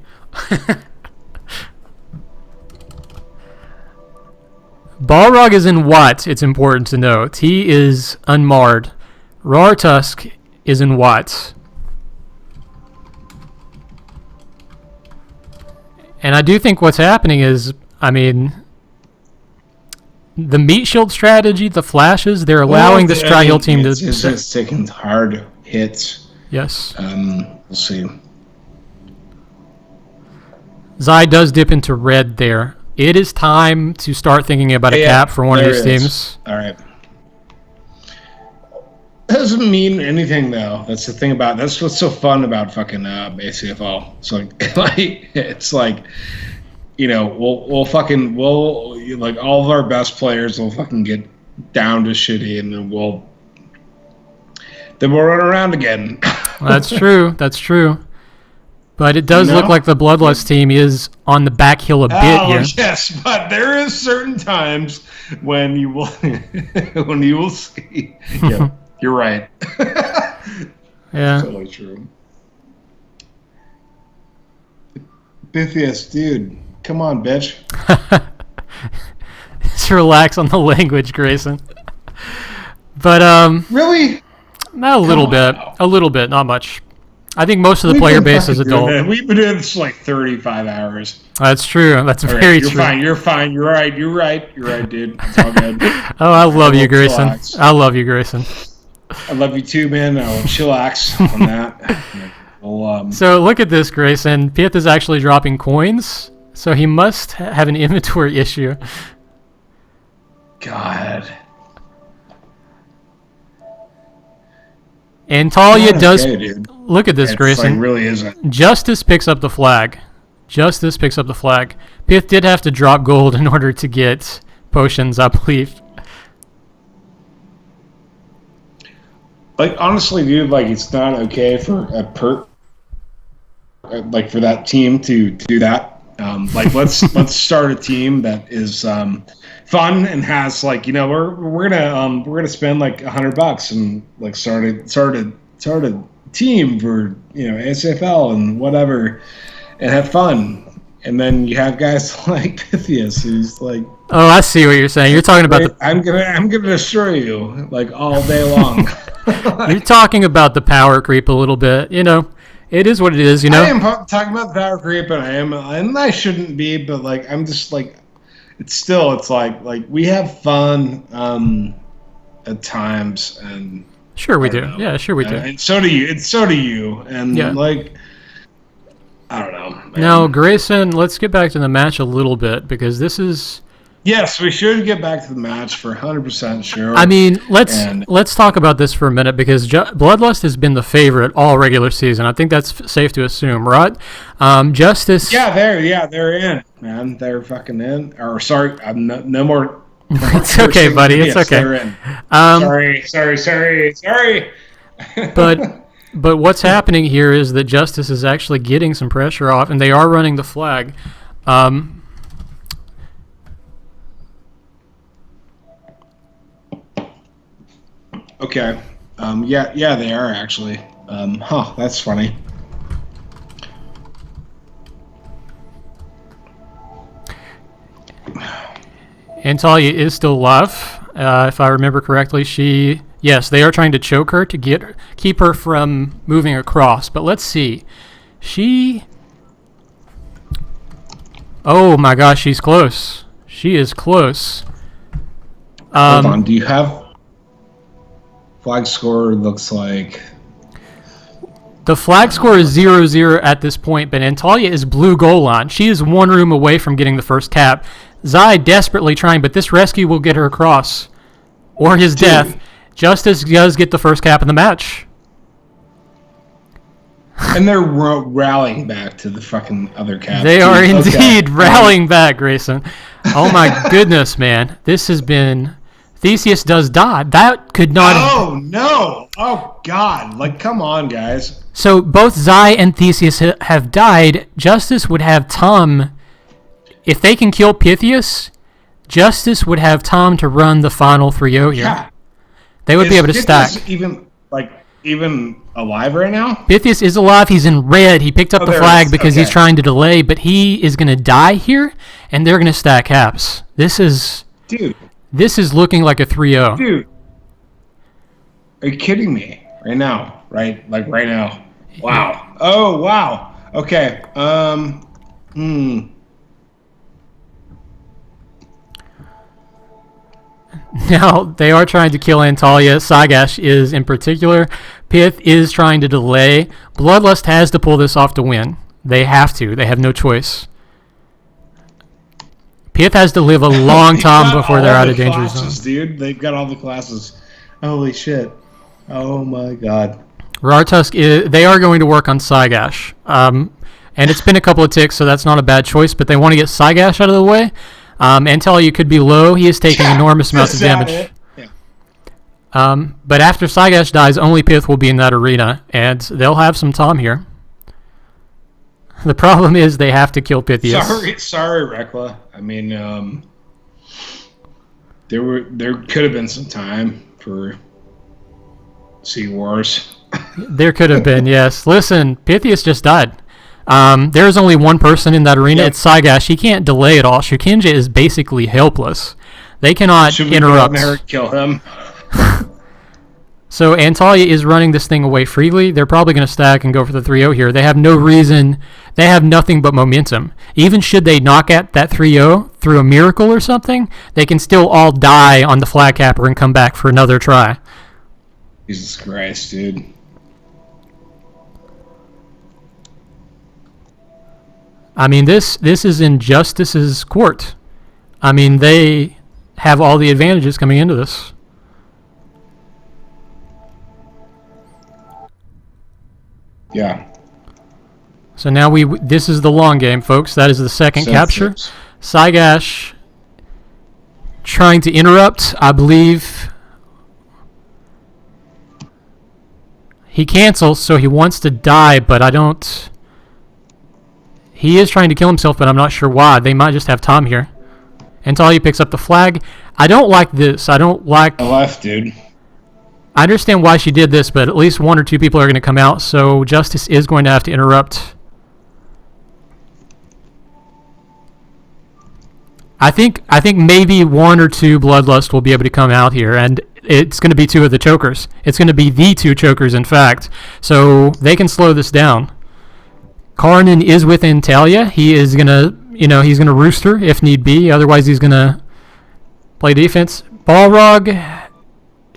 Balrog is in what? It's important to note. He is unmarred. Raartusk is in what? And I do think what's happening is, I mean, the meat shield strategy, the flashes, they're allowing the Stryhill team to... It's just taking hard hits. Yes. We'll see. Zai does dip into red there. It is time to start thinking about a cap for one of these teams. All right. Doesn't mean anything though. That's the thing about. That's what's so fun about fucking ACFL. So it's like, you know, we'll like all of our best players will fucking get down to shitty, and then we'll run around again. That's true. That's true. But it does look like the Bloodlust team is on the back hill a bit here. Yes, but there is certain times when you will see. Yeah, you're right. Yeah. Totally true. Bithiest, dude. Come on, bitch. Just relax on the language, Grayson. But really? Not a little bit. A little bit, not much. I think most of the player base is adult. We've been doing this for like 35 hours. That's true. That's very true. You're fine. You're right. You're right, dude. It's all good. Oh, I love you, Grayson. I love you, Grayson. I love you too, man. I'll chillax on that. So look at this, Grayson. Pith is actually dropping coins, so he must have an inventory issue. God. Antalya does. Look at this, Grayson. Like, really isn't. Justice picks up the flag. Pith did have to drop gold in order to get potions, I believe. Like, honestly, dude, like, it's not okay for a like, for that team to do that. Like, let's start a team that is fun and has, like, you know, we're gonna spend like $100 and like start a team for, you know, ACFL and whatever, and have fun. And then you have guys like Pythias, who's like, oh, I see what you're saying. You're talking about the. I'm gonna destroy you like all day long. You're talking about the power creep a little bit. You know, it is what it is. You know. I am talking about the power creep, and I shouldn't be, but like I'm just like, it's like we have fun at times, and sure we do. Yeah, sure we do. And so do you. And like, I don't know. Man. Now, Grayson, let's get back to the match a little bit because this is. Yes, we should get back to the match for 100% sure. I mean, let's talk about this for a minute because Bloodlust has been the favorite all regular season. I think that's safe to assume, right? Justice. Yeah, they're in, man. They're fucking in. Or sorry, no more. It's okay, buddy. It's okay. They're in. Sorry. But what's happening here is that Justice is actually getting some pressure off, and they are running the flag. Okay. Yeah, they are actually. That's funny. Antalya is still alive, if I remember correctly. Yes, they are trying to choke her to keep her from moving across. But let's see. Oh my gosh, she's close. She is close. Hold on, do you have flag score? Looks like the flag score is 0-0 at this point, but Antalya is blue goal line. She is one room away from getting the first cap. Zai desperately trying, but this rescue will get her across. Or his death. Justice does get the first cap in the match. And they're rallying back to the fucking other cap. They are indeed rallying back, Grayson. Oh my goodness, man. This has been... Theseus does die. That could not... Oh, no. Oh, God. Like, come on, guys. So both Zai and Theseus have died. Justice would have Tom... If they can kill Pythias, Justice would have Tom to run the final 3-0 here. Yeah. They would be able to stack. Even alive right now? Pythias is alive. He's in red. He picked up the flag because he's trying to delay, but he is going to die here, and they're going to stack caps. This is looking like a 3-0. Dude, are you kidding me? Right now, right? Like right now. Wow. Oh, wow. Okay. Now, they are trying to kill Antalya. Szy'gash is in particular. Pith is trying to delay. Bloodlust has to pull this off to win. They have to. They have no choice. Pith has to live a long time before they're out of danger zone. Dude, they've got all the classes. Holy shit. Oh my god. Raartusk, they are going to work on Szy'gash. And it's been a couple of ticks, so that's not a bad choice, but they want to get Szy'gash out of the way. Antalya could be low. He is taking enormous amounts of damage. But after Szy'gash dies, only Pith will be in that arena, and they'll have some Tom here. The problem is they have to kill Pythias. Sorry, Rekla. I mean, there could have been some time for Sea Wars. There could have been, yes. Listen, Pythias just died. There's only one person in that arena. Yep. It's Szy'gash. He can't delay at all. Shukinja is basically helpless. They cannot interrupt. Should we kill him? So Antalya is running this thing away freely. They're probably going to stack and go for the 3-0 here. They have no reason. They have nothing but momentum. Even should they knock at that 3-0 through a miracle or something, they can still all die on the flag capper and come back for another try. Jesus Christ, dude. I mean, this is Injustice's court. I mean, they have all the advantages coming into this. Yeah. So now this is the long game, folks. That is the second capture. Szy'gash trying to interrupt. I believe he cancels, so he wants to die, but I don't. He is trying to kill himself, but I'm not sure why. They might just have Tom here. Antalya picks up the flag. I don't like this. I don't like. I left, dude. I understand why she did this, but at least one or two people are going to come out, so Justice is going to have to interrupt. I think maybe one or two Bloodlust will be able to come out here, and it's going to be two of the chokers. It's going to be the two chokers, in fact, so they can slow this down. Kahrnin is with Antalya. He is going to, he's going to rooster if need be. Otherwise, he's going to play defense. Balrog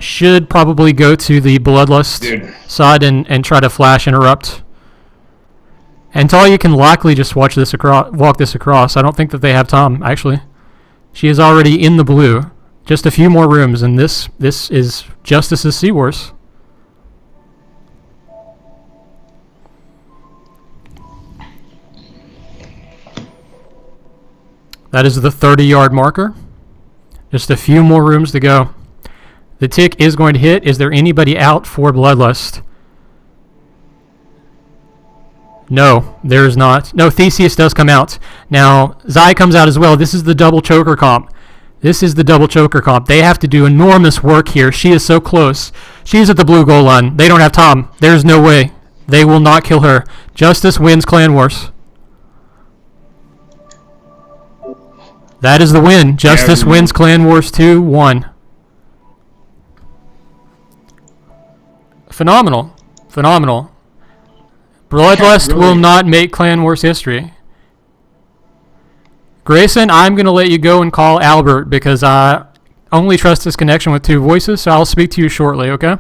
should probably go to the Bloodlust side and try to flash interrupt. Antalya can likely just walk this across. I don't think that they have Tom, actually. She is already in the blue. Just a few more rooms, and this is Justice's Sea Wars. That is the 30-yard marker. Just a few more rooms to go. The tick is going to hit. Is there anybody out for Bloodlust? No, there is not. No, Theseus does come out. Now, Zai comes out as well. This is the double choker comp. They have to do enormous work here. She is so close. She's at the blue goal line. They don't have Tom. There's no way. They will not kill her. Justice wins Clan Wars. That is the win. Justice wins Clan Wars 2-1. Phenomenal. Bloodlust will not make Clan Wars history. Grayson, I'm going to let you go and call Albert because I only trust his connection with two voices, so I'll speak to you shortly, okay?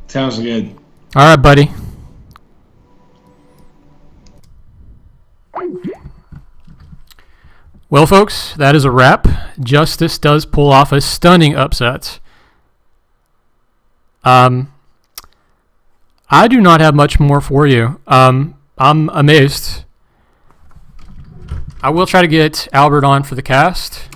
Sounds good. All right, buddy. Well, folks, that is a wrap. Justice does pull off a stunning upset. I do not have much more for you. I'm amazed. I will try to get Albert on for the cast.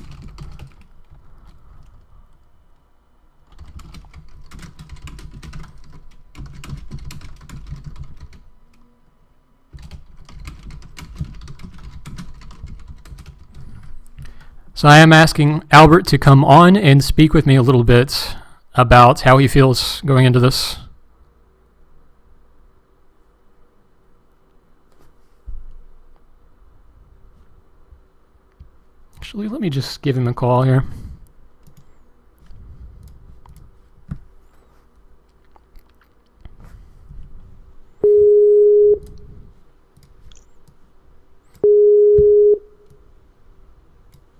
So I am asking Albert to come on and speak with me a little bit about how he feels going into this. Actually, let me just give him a call here.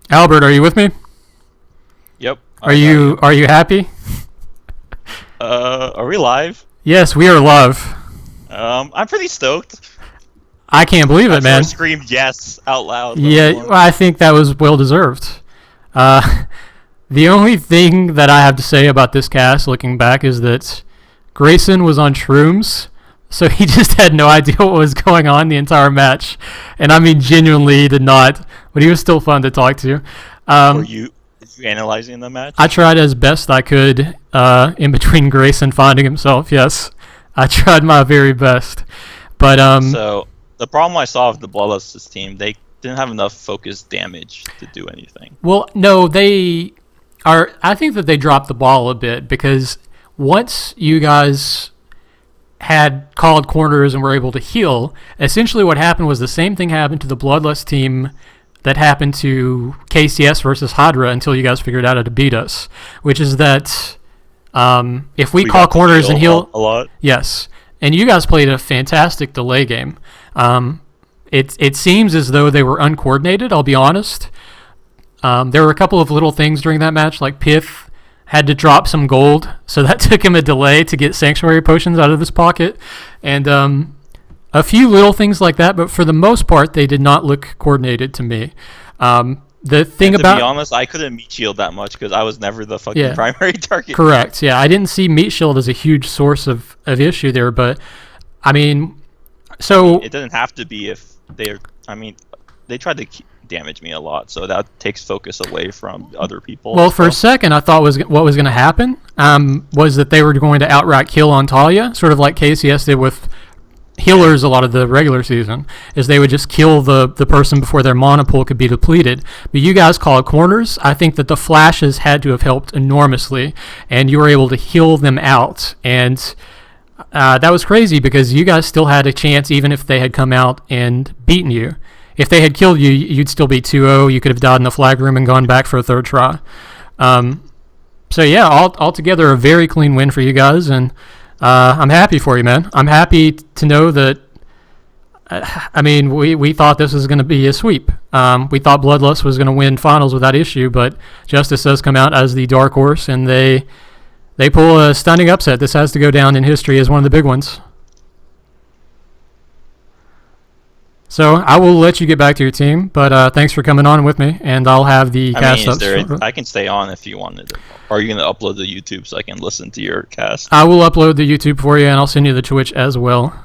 Albert, are you with me? Yep. Are you happy? Are we live? Yes, we are live. I'm pretty stoked. I can't believe it, man. I screamed yes out loud. Yeah, well, I think that was well deserved. The only thing that I have to say about this cast, looking back, is that Grayson was on shrooms, so he just had no idea what was going on the entire match. And I mean, genuinely, he did not. But he was still fun to talk to. you analyzing the match? I tried as best I could in between Grayson finding himself. Yes, I tried my very best. But so the problem I saw with the Bloodlust's team, they didn't have enough focused damage to do anything. Well, no, they are. I think that they dropped the ball a bit because once you guys had called corners and were able to heal, essentially what happened was the same thing happened to the Bloodlust team that happened to KCS versus Hydra until you guys figured out how to beat us, which is that if we call corners and heal a lot. Yes, and you guys played a fantastic delay game. It seems as though they were uncoordinated, I'll be honest. There were a couple of little things during that match, like Pith had to drop some gold, so that took him a delay to get Sanctuary Potions out of his pocket. And a few little things like that, but for the most part, they did not look coordinated to me. The thing to about... be honest, I couldn't meat shield that much because I was never the fucking primary target. Correct, yeah. I didn't see meat shield as a huge source of issue there, but, I mean... So it doesn't have to be if they're... I mean, they tried to damage me a lot, so that takes focus away from other people. Well, for a second, I thought what was going to happen was that they were going to outright kill Antalya, sort of like KCS did with healers a lot of the regular season, is they would just kill the person before their mana pool could be depleted. But you guys called corners. I think that the flashes had to have helped enormously, and you were able to heal them out. And that was crazy because you guys still had a chance even if they had come out and beaten you. If they had killed you, you'd still be 2-0. You could have died in the flag room and gone back for a third try. So yeah, altogether a very clean win for you guys, and I'm happy for you, man. I'm happy to know that. I mean, we thought this was going to be a sweep. We thought Bloodlust was going to win finals without issue, but Justice does come out as the dark horse, and they pull a stunning upset. This has to go down in history as one of the big ones. So I will let you get back to your team, but thanks for coming on with me, and I'll have the cast up. I can stay on if you wanted. Or are you going to upload the YouTube so I can listen to your cast? I will upload the YouTube for you, and I'll send you the Twitch as well.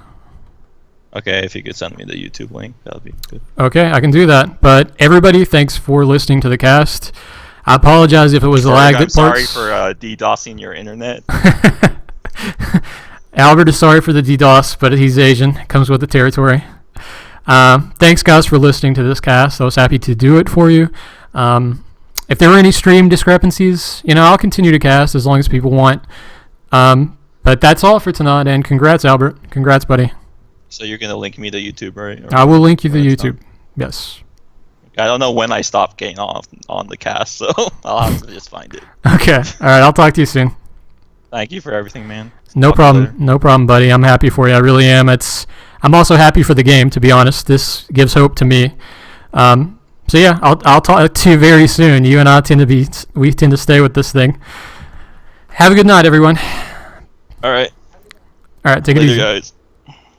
Okay, if you could send me the YouTube link, that would be good. Okay, I can do that. But everybody, thanks for listening to the cast. I apologize if it was lagged at parts. I'm sorry for DDoSing your internet. Albert is sorry for the DDoS, but he's Asian. Comes with the territory. Thanks, guys, for listening to this cast. I was happy to do it for you. If there were any stream discrepancies, I'll continue to cast as long as people want. But that's all for tonight, and congrats, Albert. Congrats, buddy. So you're going to link me to YouTube, right? I will link you to YouTube. Yes. I don't know when I stopped getting off on the cast, so I'll have to just find it. Okay. All right, I'll talk to you soon. Thank you for everything, man. No problem. No problem, buddy. I'm happy for you. I really am. I'm also happy for the game, to be honest. This gives hope to me. So yeah, I'll talk to you very soon. You and I tend to stay with this thing. Have a good night, everyone. All right. Take it easy, guys.